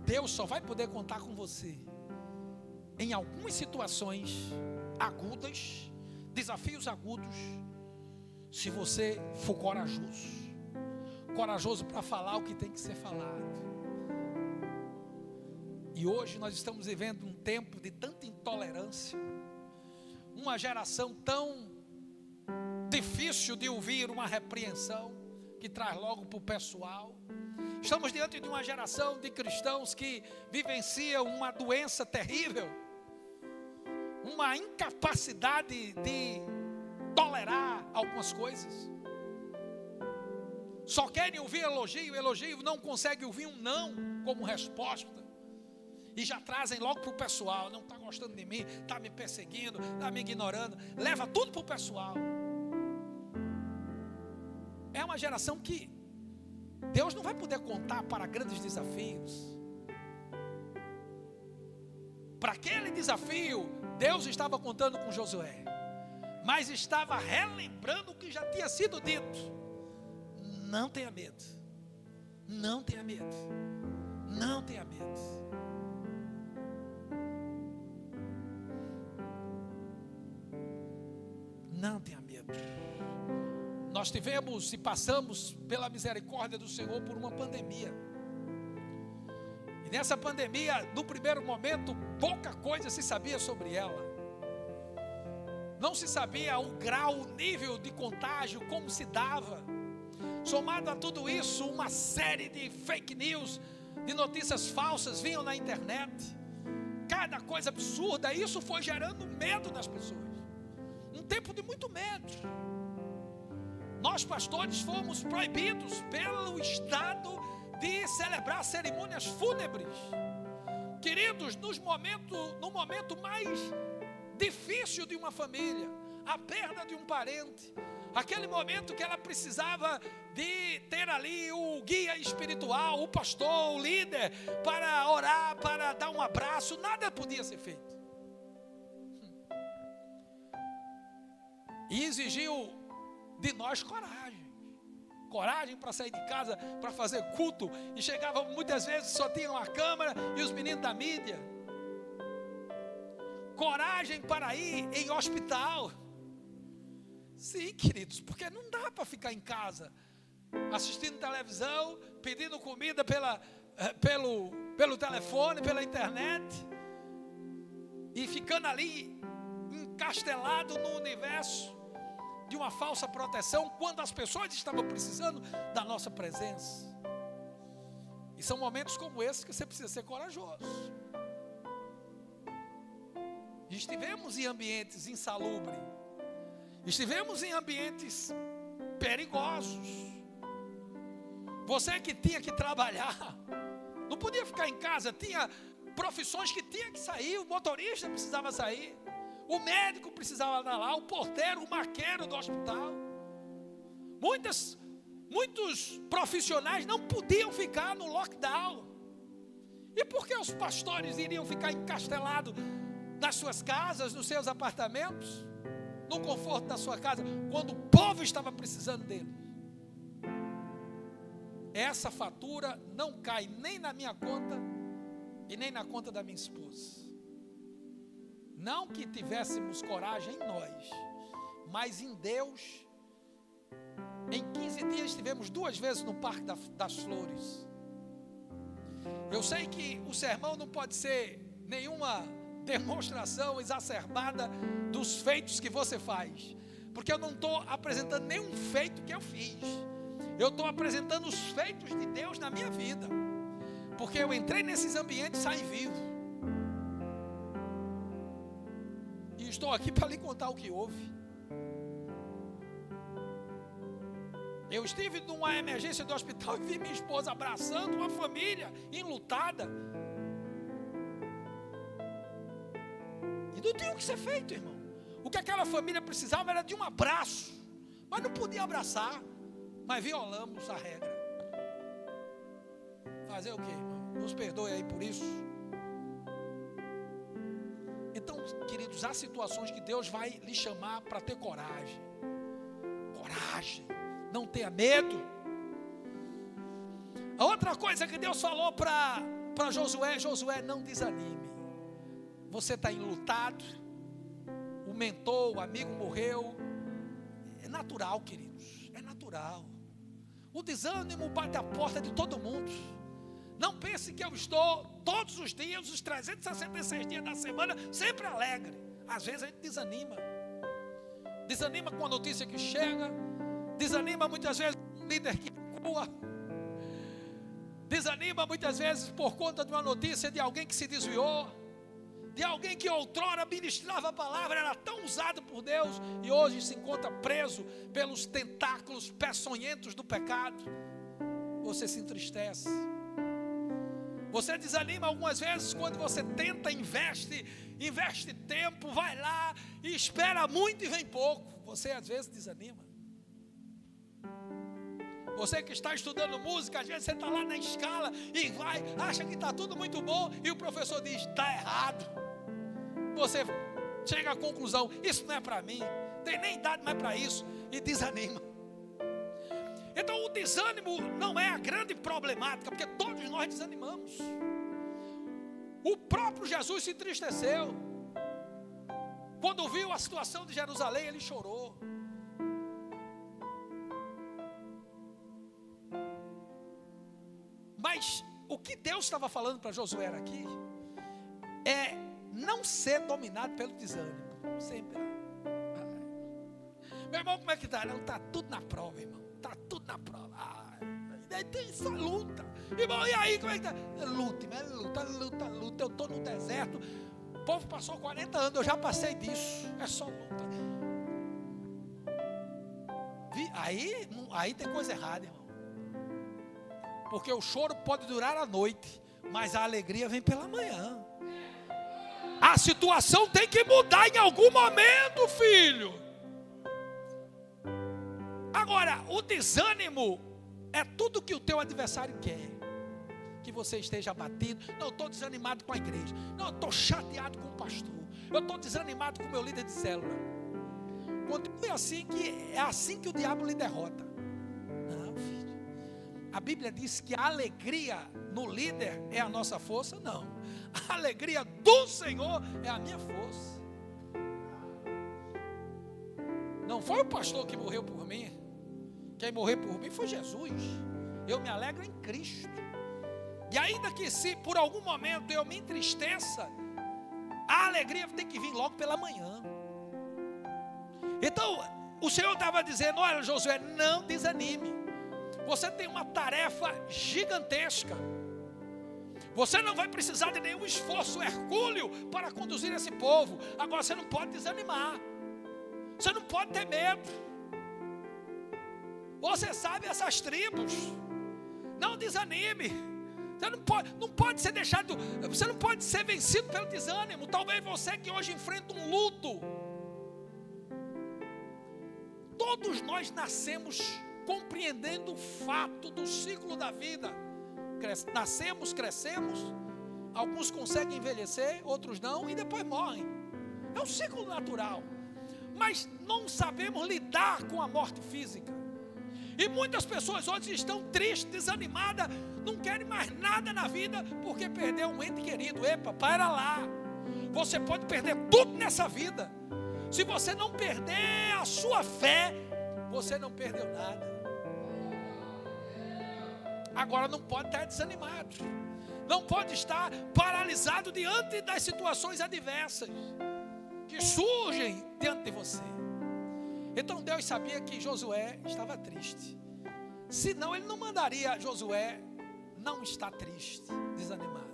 Deus só vai poder contar com você em algumas situações agudas, desafios agudos, se você for corajoso. Corajoso para falar o que tem que ser falado. E hoje nós estamos vivendo um tempo de tanta intolerância, uma geração tão difícil de ouvir uma repreensão, que traz logo para o pessoal. Estamos diante de uma geração de cristãos que vivenciam uma doença terrível, uma incapacidade de tolerar algumas coisas. Só querem ouvir elogio, não conseguem ouvir um não como resposta. E já trazem logo para o pessoal: não está gostando de mim, está me perseguindo, está me ignorando. Leva tudo para o pessoal. É uma geração que Deus não vai poder contar para grandes desafios. Para aquele desafio, Deus estava contando com Josué, mas estava relembrando o que já tinha sido dito. Não tenha medo. Não tenha medo. Não tenha medo. Não tenha medo. Nós tivemos e passamos pela misericórdia do Senhor por uma pandemia. E nessa pandemia, no primeiro momento, pouca coisa se sabia sobre ela. Não se sabia o grau, o nível de contágio, como se dava. Somado a tudo isso, uma série de fake news, de notícias falsas vinham na internet. Cada coisa absurda, isso foi gerando medo nas pessoas. Um tempo de muito medo. Nós pastores fomos proibidos pelo Estado de celebrar cerimônias fúnebres. Queridos, no momento mais difícil de uma família, a perda de um parente, aquele momento que ela precisava de ter ali o guia espiritual, o pastor, o líder, para orar, para dar um abraço, nada podia ser feito. E exigiu de nós coragem para sair de casa, para fazer culto, e chegava muitas vezes, só tinham a câmera e os meninos da mídia. Coragem para ir em hospital. Sim, queridos, porque não dá para ficar em casa, assistindo televisão, pedindo comida pelo telefone, pela internet, e ficando ali, encastelado no universo de uma falsa proteção, quando as pessoas estavam precisando da nossa presença. E são momentos como esses que você precisa ser corajoso. Estivemos em ambientes insalubres, estivemos em ambientes perigosos. Você que tinha que trabalhar, não podia ficar em casa, tinha profissões que tinha que sair, o motorista precisava sair, o médico precisava estar lá, o porteiro, o maqueiro do hospital. Muitos profissionais não podiam ficar no lockdown. E por que os pastores iriam ficar encastelados nas suas casas, nos seus apartamentos, no conforto da sua casa, quando o povo estava precisando dele? Essa fatura não cai nem na minha conta e nem na conta da minha esposa. Não que tivéssemos coragem em nós, mas em Deus. Em 15 dias estivemos 2 vezes no Parque das Flores. Eu sei que o sermão não pode ser nenhuma demonstração exacerbada dos feitos que você faz, porque eu não estou apresentando nenhum feito que eu fiz. Eu estou apresentando os feitos de Deus na minha vida, porque eu entrei nesses ambientes e saí vivo. E estou aqui para lhe contar o que houve. Eu estive numa emergência do hospital e vi minha esposa abraçando uma família enlutada. E não tinha o que ser feito, irmão. O que aquela família precisava era de um abraço, mas não podia abraçar. Mas violamos a regra. Fazer o quê, irmão? Nos perdoe aí por isso. Então, queridos, há situações que Deus vai lhe chamar para ter coragem. Coragem. Não tenha medo. A outra coisa que Deus falou para Josué: Josué, não desanime. Você está enlutado. O mentor, o amigo morreu. É natural, queridos. É natural. O desânimo bate a porta de todo mundo. Não pense que eu estou todos os dias, os 366 dias da semana, sempre alegre. Às vezes a gente desanima. Desanima com a notícia que chega. Desanima muitas vezes com o líder que recua. Desanima muitas vezes por conta de uma notícia de alguém que se desviou. De alguém que outrora ministrava a palavra, era tão usado por Deus e hoje se encontra preso pelos tentáculos peçonhentos do pecado. Você se entristece. Você desanima algumas vezes quando você tenta, investe tempo, vai lá e espera muito e vem pouco. Você às vezes desanima. Você que está estudando música, às vezes você está lá na escala e vai, acha que está tudo muito bom e o professor diz, está errado. Você chega à conclusão, isso não é para mim, tem nem idade mais para isso, e desanima. Então o desânimo não é a grande problemática, porque todos nós desanimamos. O próprio Jesus se entristeceu. Quando viu a situação de Jerusalém, ele chorou. Mas o que Deus estava falando para Josué aqui é não ser dominado pelo desânimo. Sempre. Meu irmão, como é que está? Não, está tudo na prova, irmão. Está tudo na prova. Daí tem essa luta. Irmão, e aí, como é que está? Luta, luta. Eu estou no deserto. O povo passou 40 anos, eu já passei disso. É só luta. Aí tem coisa errada, irmão. Porque o choro pode durar a noite, mas a alegria vem pela manhã. A situação tem que mudar em algum momento, filho. Agora, o desânimo é tudo que o teu adversário quer. Que você esteja abatido. Não, eu estou desanimado com a igreja. Não, eu estou chateado com o pastor. Eu estou desanimado com o meu líder de célula. Continue assim, que é assim que o diabo lhe derrota. Não, filho. A Bíblia diz que a alegria no líder é a nossa força. Não. A alegria do Senhor é a minha força. Não foi o pastor que morreu por mim. Quem morreu por mim foi Jesus. Eu me alegro em Cristo. E ainda que se por algum momento eu me entristeça, a alegria tem que vir logo pela manhã. Então o Senhor estava dizendo: olha, Josué, não desanime. Você tem uma tarefa gigantesca. Você não vai precisar de nenhum esforço hercúleo para conduzir esse povo. Agora você não pode desanimar. Você não pode ter medo. Você sabe essas tribos. Não desanime. Você não pode ser deixado. Você não pode ser vencido pelo desânimo. Talvez você que hoje enfrenta um luto. Todos nós nascemos compreendendo o fato do ciclo da vida. Nascemos, crescemos, alguns conseguem envelhecer, outros não, e depois morrem. É um ciclo natural. Mas não sabemos lidar com a morte física. E muitas pessoas hoje estão tristes, desanimadas, não querem mais nada na vida porque perdeu um ente querido. Epa, para lá. Você pode perder tudo nessa vida. Se você não perder a sua fé, você não perdeu nada. Agora não pode estar desanimado. Não pode estar paralisado diante das situações adversas que surgem diante de você. Então Deus sabia que Josué estava triste. Senão ele não mandaria Josué não estar triste, desanimado.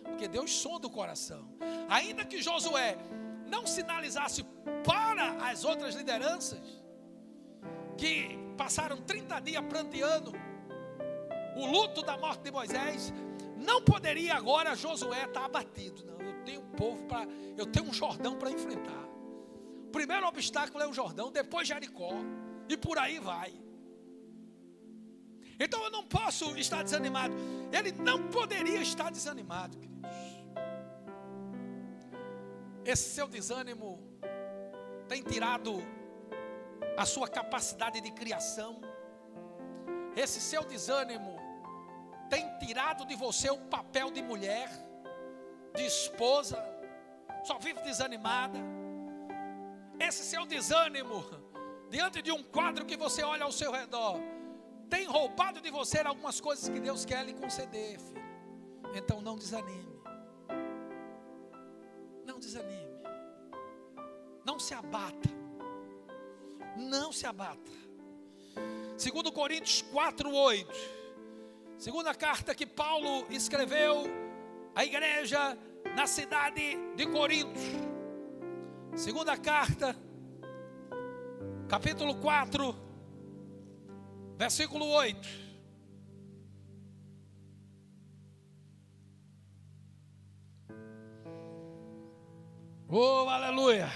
Porque Deus sonda o coração. Ainda que Josué não sinalizasse para as outras lideranças que passaram 30 dias pranteando o luto da morte de Moisés, não poderia agora Josué estar abatido. Não, eu tenho eu tenho um Jordão para enfrentar. O primeiro obstáculo é o Jordão, depois Jericó, e por aí vai. Então eu não posso estar desanimado. Ele não poderia estar desanimado, queridos. Esse seu desânimo tem tirado a sua capacidade de criação. Esse seu desânimo tem tirado de você o papel de mulher, de esposa, só vive desanimada. Esse seu desânimo, diante de um quadro que você olha ao seu redor, tem roubado de você algumas coisas que Deus quer lhe conceder, filho. Então não desanime. Não desanime. Não se abata. Não se abata. 2 Coríntios 4:8. Segunda carta que Paulo escreveu à igreja na cidade de Corinto. Segunda carta, capítulo 4, versículo 8. Oh, aleluia!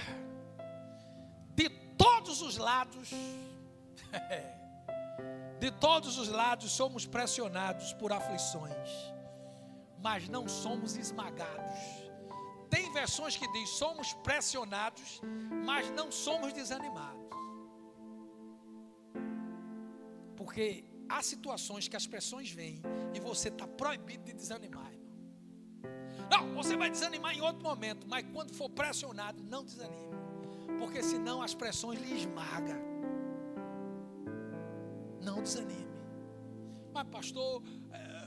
De todos os lados, de todos os lados somos pressionados por aflições, mas não somos esmagados. Tem versões que diz, somos pressionados, mas não somos desanimados. Porque há situações que as pressões vêm e você está proibido de desanimar, irmão. Não, você vai desanimar em outro momento, mas quando for pressionado, não desanime. Porque senão as pressões lhe esmagam. Não desanime. Mas pastor,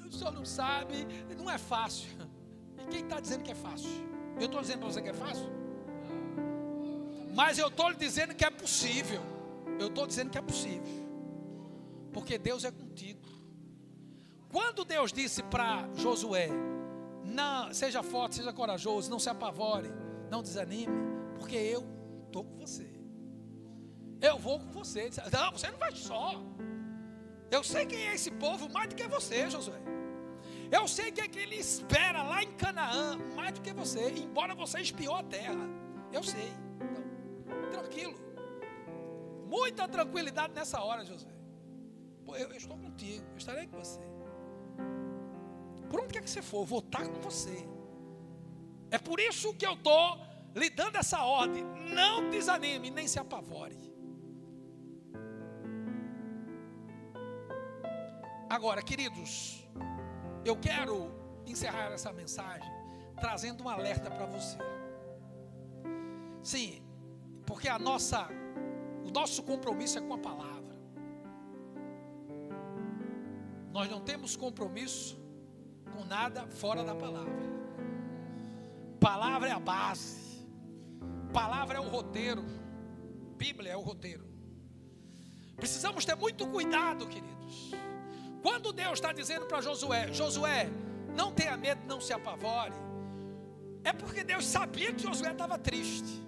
o senhor não sabe, não é fácil. E quem está dizendo que é fácil? Eu estou dizendo para você que é fácil? Mas eu estou lhe dizendo que é possível. Eu estou dizendo que é possível. Porque Deus é contigo. Quando Deus disse para Josué, não, seja forte, seja corajoso, não se apavore, não desanime, porque eu estou com você. Eu vou com você. Não, você não vai só. Eu sei quem é esse povo mais do que você, Josué. Eu sei que é que ele espera lá em Canaã mais do que você, embora você espiou a terra. Eu sei. Então, tranquilo. Muita tranquilidade nessa hora, Josué. Pô, eu estou contigo, eu estarei com você. Por onde quer que você for, eu vou estar com você. É por isso que eu estou lhe dando essa ordem. Não desanime, nem se apavore. Agora, queridos, eu quero encerrar essa mensagem trazendo um alerta para você. Sim, porque o nosso compromisso é com a palavra. Nós não temos compromisso com nada fora da palavra. Palavra é a base. Palavra é o roteiro. Bíblia é o roteiro. Precisamos ter muito cuidado, queridos. Quando Deus está dizendo para Josué, Josué, não tenha medo, não se apavore, é porque Deus sabia que Josué estava triste.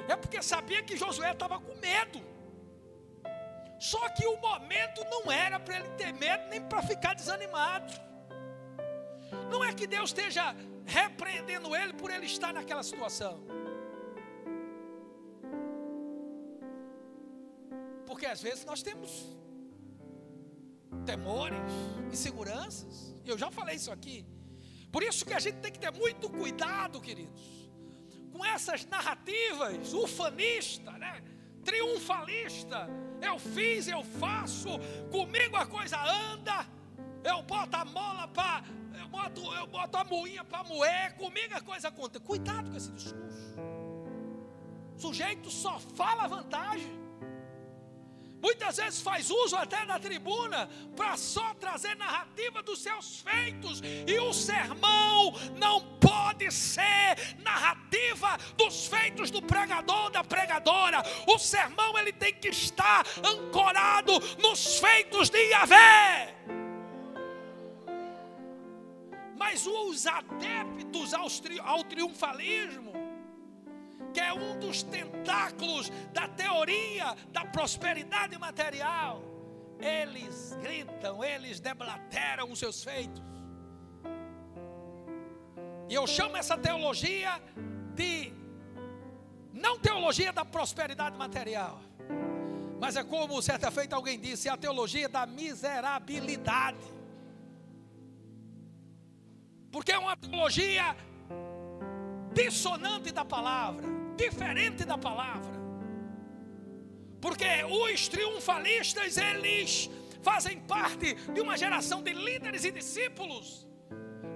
É porque sabia que Josué estava com medo. Só que o momento não era para ele ter medo, nem para ficar desanimado. Não é que Deus esteja repreendendo ele por ele estar naquela situação. Porque às vezes nós temos temores, inseguranças. Eu já falei isso aqui. Por isso que a gente tem que ter muito cuidado, queridos, com essas narrativas ufanistas, né? Triunfalista. Eu fiz, eu faço, comigo a coisa anda. Eu boto a mola para, eu boto a moinha para moer, comigo a coisa conta. Cuidado com esse discurso. O sujeito só fala vantagem. Muitas vezes faz uso até da tribuna para só trazer narrativa dos seus feitos. E o sermão não pode ser narrativa dos feitos do pregador, da pregadora. O sermão ele tem que estar ancorado nos feitos de Yahvé. Mas os adeptos ao triunfalismo, que é um dos tentáculos da teoria da prosperidade material, eles gritam, eles deblateram os seus feitos. E eu chamo essa teologia de, não teologia da prosperidade material, mas é como certa feita alguém disse, é a teologia da miserabilidade. Porque é uma teologia dissonante da palavra, diferente da palavra. Porque os triunfalistas, eles fazem parte de uma geração de líderes e discípulos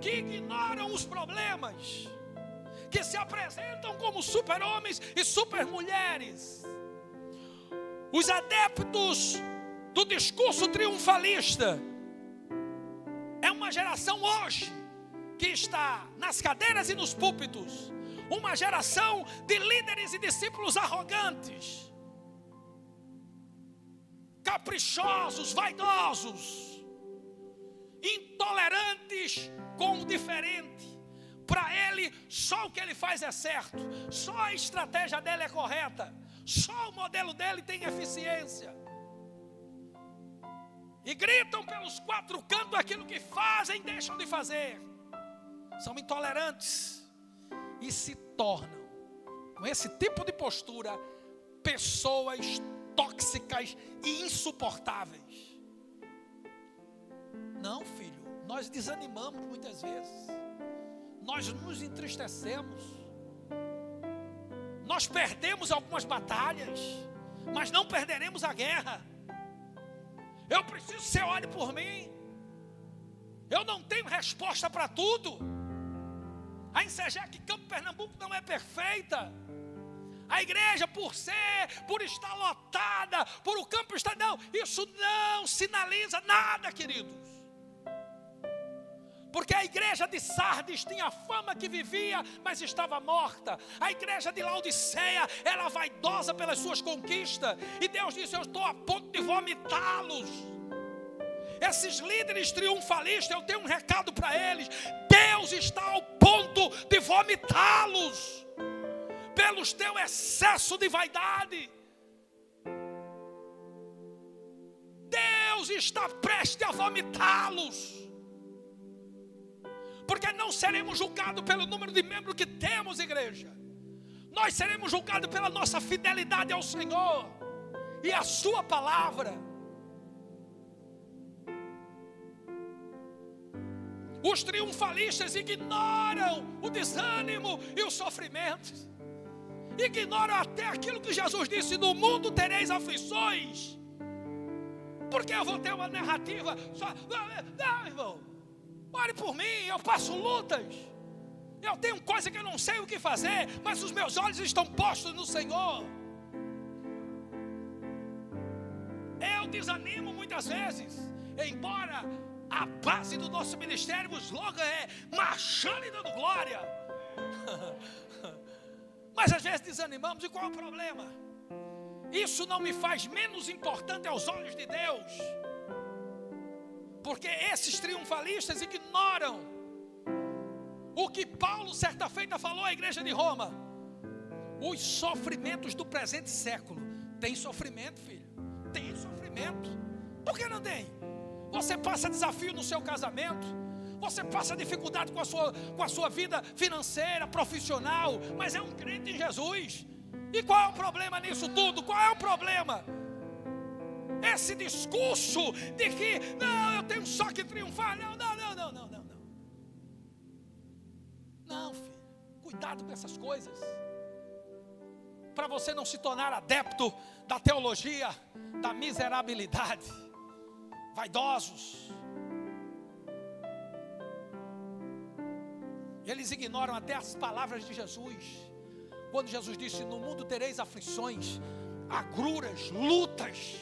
que ignoram os problemas, que se apresentam como super-homens e super-mulheres. Os adeptos do discurso triunfalista é uma geração hoje que está nas cadeiras e nos púlpitos, uma geração de líderes e discípulos arrogantes, caprichosos, vaidosos, intolerantes com o diferente. Para ele, só o que ele faz é certo, só a estratégia dele é correta, só o modelo dele tem eficiência. E gritam pelos quatro cantos aquilo que fazem, deixam de fazer. São intolerantes e se tornam, com esse tipo de postura, pessoas tóxicas e insuportáveis. Não, filho, nós desanimamos muitas vezes, nós nos entristecemos, nós perdemos algumas batalhas, mas não perderemos a guerra. Eu preciso que você olhe por mim, eu não tenho resposta para tudo. A Insegec Campo Pernambuco não é perfeita. A igreja, por estar lotada, por o campo estar, não, isso não sinaliza nada, queridos. Porque a igreja de Sardes tinha fama que vivia, mas estava morta. A igreja de Laodiceia era vaidosa pelas suas conquistas. E Deus disse, eu estou a ponto de vomitá-los. Esses líderes triunfalistas, eu tenho um recado para eles. Deus está ao ponto de vomitá-los pelos teu excesso de vaidade. Deus está prestes a vomitá-los. Porque não seremos julgados pelo número de membros que temos, igreja. Nós seremos julgados pela nossa fidelidade ao Senhor e à sua palavra. Os triunfalistas ignoram o desânimo e o sofrimento. Ignoram até aquilo que Jesus disse, no mundo tereis aflições. Porque eu vou ter uma narrativa só, não, irmão, ore por mim, eu passo lutas, eu tenho coisa que eu não sei o que fazer, mas os meus olhos estão postos no Senhor. Eu desanimo muitas vezes, embora a base do nosso ministério, o slogan é marchando e dando glória. Mas às vezes desanimamos, e qual é o problema? Isso não me faz menos importante aos olhos de Deus, porque esses triunfalistas ignoram o que Paulo certa feita falou à igreja de Roma. Os sofrimentos do presente século. Tem sofrimento, filho, tem sofrimento. Por que não tem? Você passa desafio no seu casamento, você passa dificuldade com a sua vida financeira, profissional, mas é um crente em Jesus. E qual é o problema nisso tudo? Qual é o problema? Esse discurso de que, não, eu tenho só que triunfar. Não. Não, filho, cuidado com essas coisas, para você não se tornar adepto da teologia da miserabilidade. Vaidosos. Eles ignoram até as palavras de Jesus. Quando Jesus disse, no mundo tereis aflições, agruras, lutas.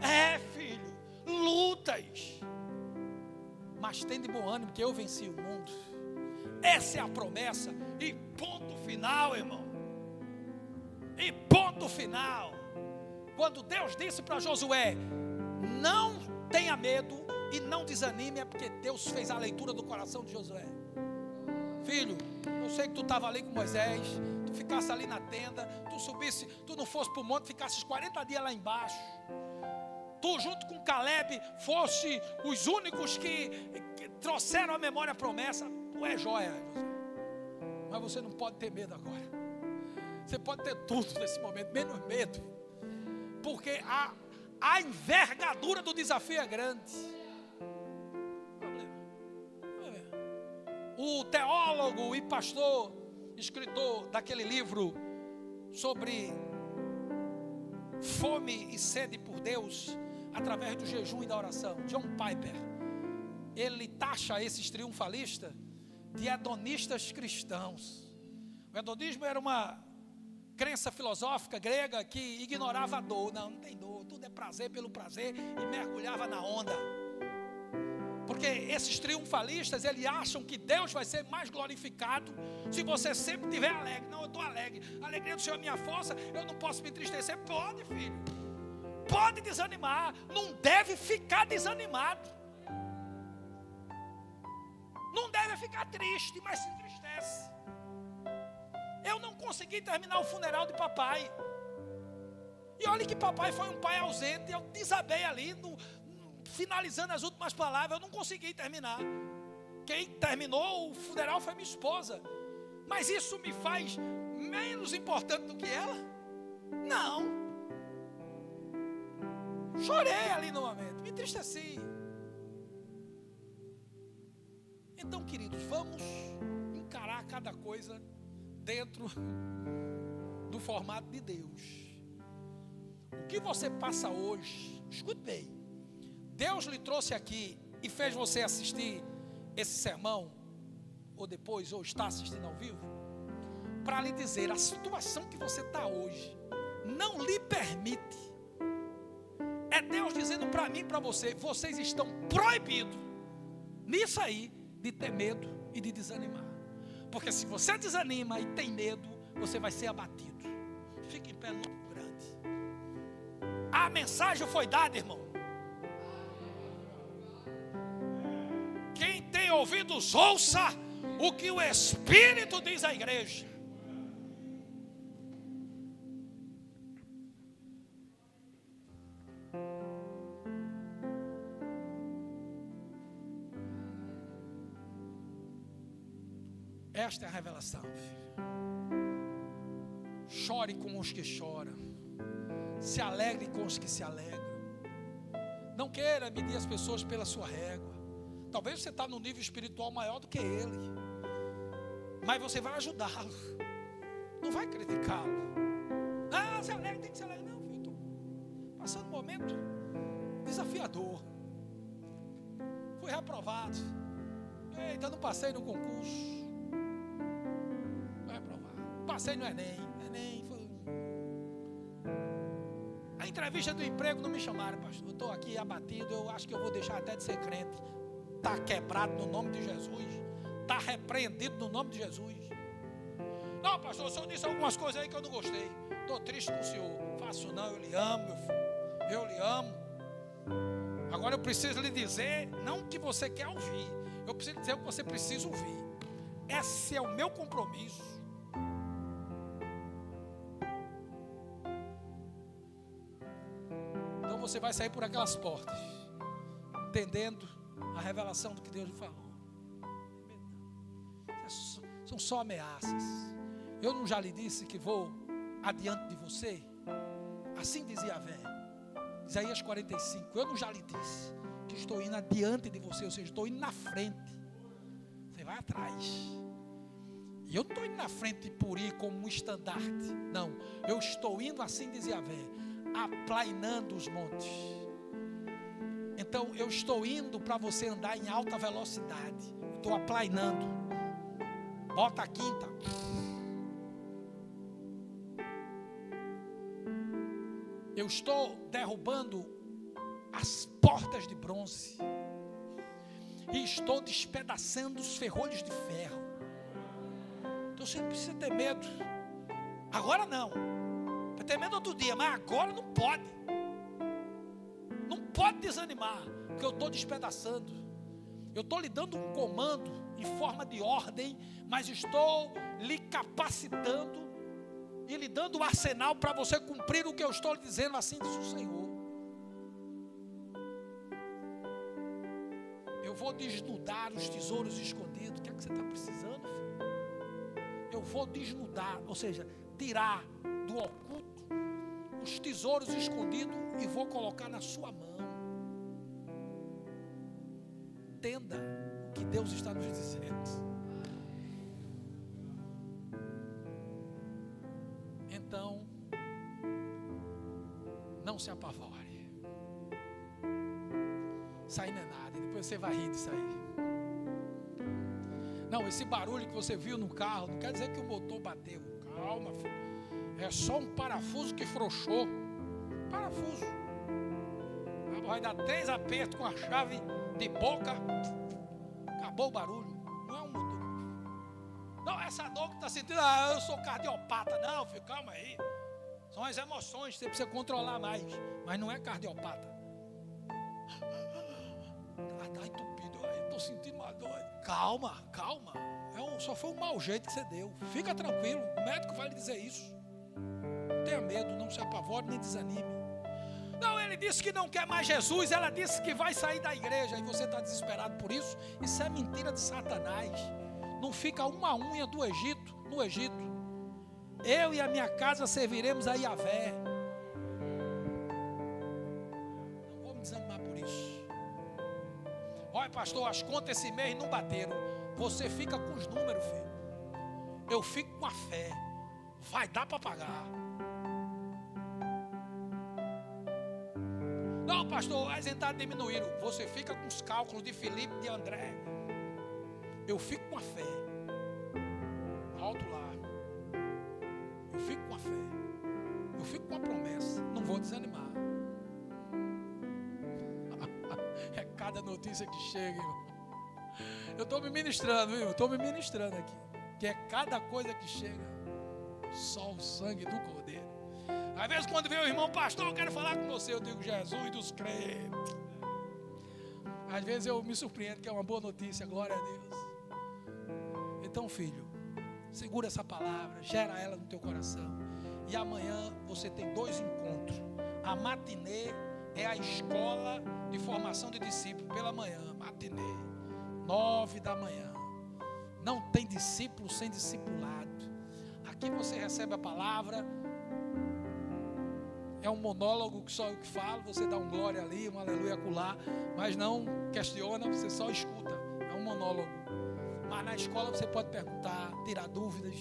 É, filho, lutas. Mas tem de bom ânimo que eu venci o mundo. Essa é a promessa. E ponto final, irmão. E ponto final. Quando Deus disse para Josué, não tenha medo e não desanime, é porque Deus fez a leitura do coração de Josué. Filho, eu sei que tu estava ali com Moisés, tu ficasse ali na tenda, tu subisse, tu não fosse para o monte, ficasse 40 dias lá embaixo. tu junto com Caleb fosse os únicos que trouxeram a memória a promessa. Tu é joia, Josué. Mas você não pode ter medo agora. Você pode ter tudo nesse momento, menos medo. Porque a envergadura do desafio é grande. O teólogo e pastor, escritor daquele livro sobre fome e sede por Deus, através do jejum e da oração, John Piper, ele taxa esses triunfalistas de hedonistas cristãos. O hedonismo era uma crença filosófica grega que ignorava a dor. Não tem dor, tudo é prazer pelo prazer, e mergulhava na onda. Porque esses triunfalistas, eles acham que Deus vai ser mais glorificado se você sempre estiver alegre. Não, eu estou alegre. A alegria do Senhor é minha força, eu não posso me entristecer. Pode, filho. Pode desanimar. Não deve ficar desanimado. Não deve ficar triste, mas se entristece. Eu não consegui terminar o funeral de papai. E olha que papai foi um pai ausente. Eu desabei ali, finalizando as últimas palavras. Eu não consegui terminar. Quem terminou o funeral foi minha esposa. Mas isso me faz menos importante do que ela? Não. Chorei ali no momento, me entristeci. Então, queridos, vamos encarar cada coisa dentro do formato de Deus. O que você passa hoje, escute bem, Deus lhe trouxe aqui e fez você assistir esse sermão, ou depois, ou está assistindo ao vivo, para lhe dizer, a situação que você está hoje não lhe permite. É Deus dizendo para mim e para você, vocês estão proibidos nisso aí, de ter medo e de desanimar. Porque se você desanima e tem medo, você vai ser abatido. Fique em pé no nome grande. A mensagem foi dada, irmão. Quem tem ouvidos, ouça o que o Espírito diz à igreja. Esta é a revelação, filho. Chore com os que choram, se alegre com os que se alegram. Não queira medir as pessoas pela sua régua. Talvez você está num nível espiritual maior do que ele, mas você vai ajudá-lo, não vai criticá-lo. Ah, se alegre, tem que se alegrar. Não, filho, estou passando um momento desafiador. Fui reprovado. Eita, não passei no concurso. Passei no Enem foi... A entrevista do emprego não me chamaram, pastor. Eu estou aqui abatido, eu acho que eu vou deixar até de ser crente. Está quebrado no nome de Jesus. Está repreendido no nome de Jesus. Não, pastor, o senhor disse algumas coisas aí que eu não gostei. Estou triste com o senhor. Faço não, eu lhe amo, meu filho. Eu lhe amo. Agora eu preciso lhe dizer, não o que você quer ouvir. Eu preciso dizer o que você precisa ouvir. Esse é o meu compromisso. Você vai sair por aquelas portas, entendendo a revelação do que Deus lhe falou. São só ameaças. Eu não já lhe disse que vou adiante de você? Assim dizia Yahvé, Isaías 45. Eu não já lhe disse que estou indo adiante de você, ou seja, estou indo na frente. Você vai atrás. E eu não estou indo na frente por ir como um estandarte. Não, eu estou indo, assim dizia Yahvé, aplainando os montes. Então eu estou indo para você andar em alta velocidade. Eu estou aplainando. Bota a quinta. Eu estou derrubando as portas de bronze e estou despedaçando os ferrolhos de ferro. Então você não precisa ter medo. Agora não. Vai ter medo outro dia, mas agora não pode. Não pode desanimar, porque eu estou despedaçando. Eu estou lhe dando um comando em forma de ordem, mas estou lhe capacitando e lhe dando um arsenal para você cumprir o que eu estou lhe dizendo, assim diz o Senhor. vou desnudar os tesouros escondidos. O que é que você está precisando, filho? Eu vou desnudar, ou seja, tirar do oculto os tesouros escondidos e vou colocar na sua mão. Entenda o que Deus está nos dizendo. Então, não se apavore. Isso aí não é nada. Depois você vai rir disso aí. Não, esse barulho que você viu no carro não quer dizer que o motor bateu. Calma, filho. É só um parafuso que frouxou. Parafuso. Vai dar 3 apertos com a chave de boca. Acabou o barulho. Não é um motor. Não, essa dor que está sentindo, eu sou cardiopata. Não, filho, calma aí. São as emoções que você precisa controlar mais. Mas não é cardiopata. Está entupido. Estou sentindo uma dor. Calma, calma. Só foi um mau jeito que você deu. Fica tranquilo. O médico vai lhe dizer isso. Não tenha medo, não se apavore nem desanime. Não, ele disse que não quer mais Jesus. Ela disse que vai sair da igreja. E você está desesperado por isso. Isso é mentira de Satanás. Não fica uma unha do Egito, no Egito. Eu e a minha casa serviremos a Yahvé. Não vou me desanimar por isso. Olha, pastor, as contas esse mês não bateram. Você fica com os números, filho. Eu fico com a fé. Vai dar para pagar. Não, pastor, as entradas diminuíram. Você fica com os cálculos de Felipe e de André. Eu fico com a fé. Alto lá. Eu fico com a fé. Eu fico com a promessa. Não vou desanimar. É cada notícia que chega, irmão. Eu estou me ministrando, viu? Eu estou me ministrando aqui. Que é cada coisa que chega. Só o sangue do Cordeiro. Às vezes quando vem o irmão, pastor, eu quero falar com você. Eu digo, Jesus dos crentes. Às vezes eu me surpreendo que é uma boa notícia. Glória a Deus. Então, filho, segura essa palavra, gera ela no teu coração. E amanhã você tem 2 encontros. A matinê é a escola de formação de discípulos. Pela manhã, matinê, 9 da manhã. Não tem discípulo sem discipulado. Aqui você recebe a palavra. É um monólogo que só eu que falo. Você dá um glória ali, um aleluia acolá. Mas não questiona, você só escuta. É um monólogo. Mas na escola você pode perguntar, tirar dúvidas.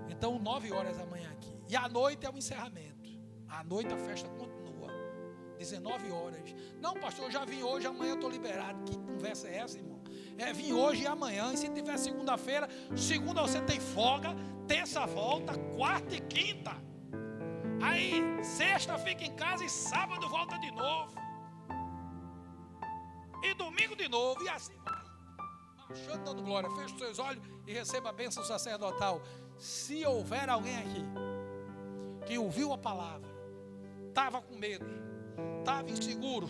Então 9 horas da manhã aqui. E à noite é o encerramento. À noite a festa continua. 19 horas. Não, pastor, eu já vim hoje, amanhã eu estou liberado. Que conversa é essa, irmão? É vir hoje e amanhã. E se tiver segunda-feira, segunda você tem folga, terça volta, quarta e quinta. Aí sexta fica em casa e sábado volta de novo. E domingo de novo. E assim vai. Marchando, dando glória. Feche os seus olhos e receba a bênção sacerdotal. Se houver alguém aqui que ouviu a palavra, estava com medo, estava inseguro,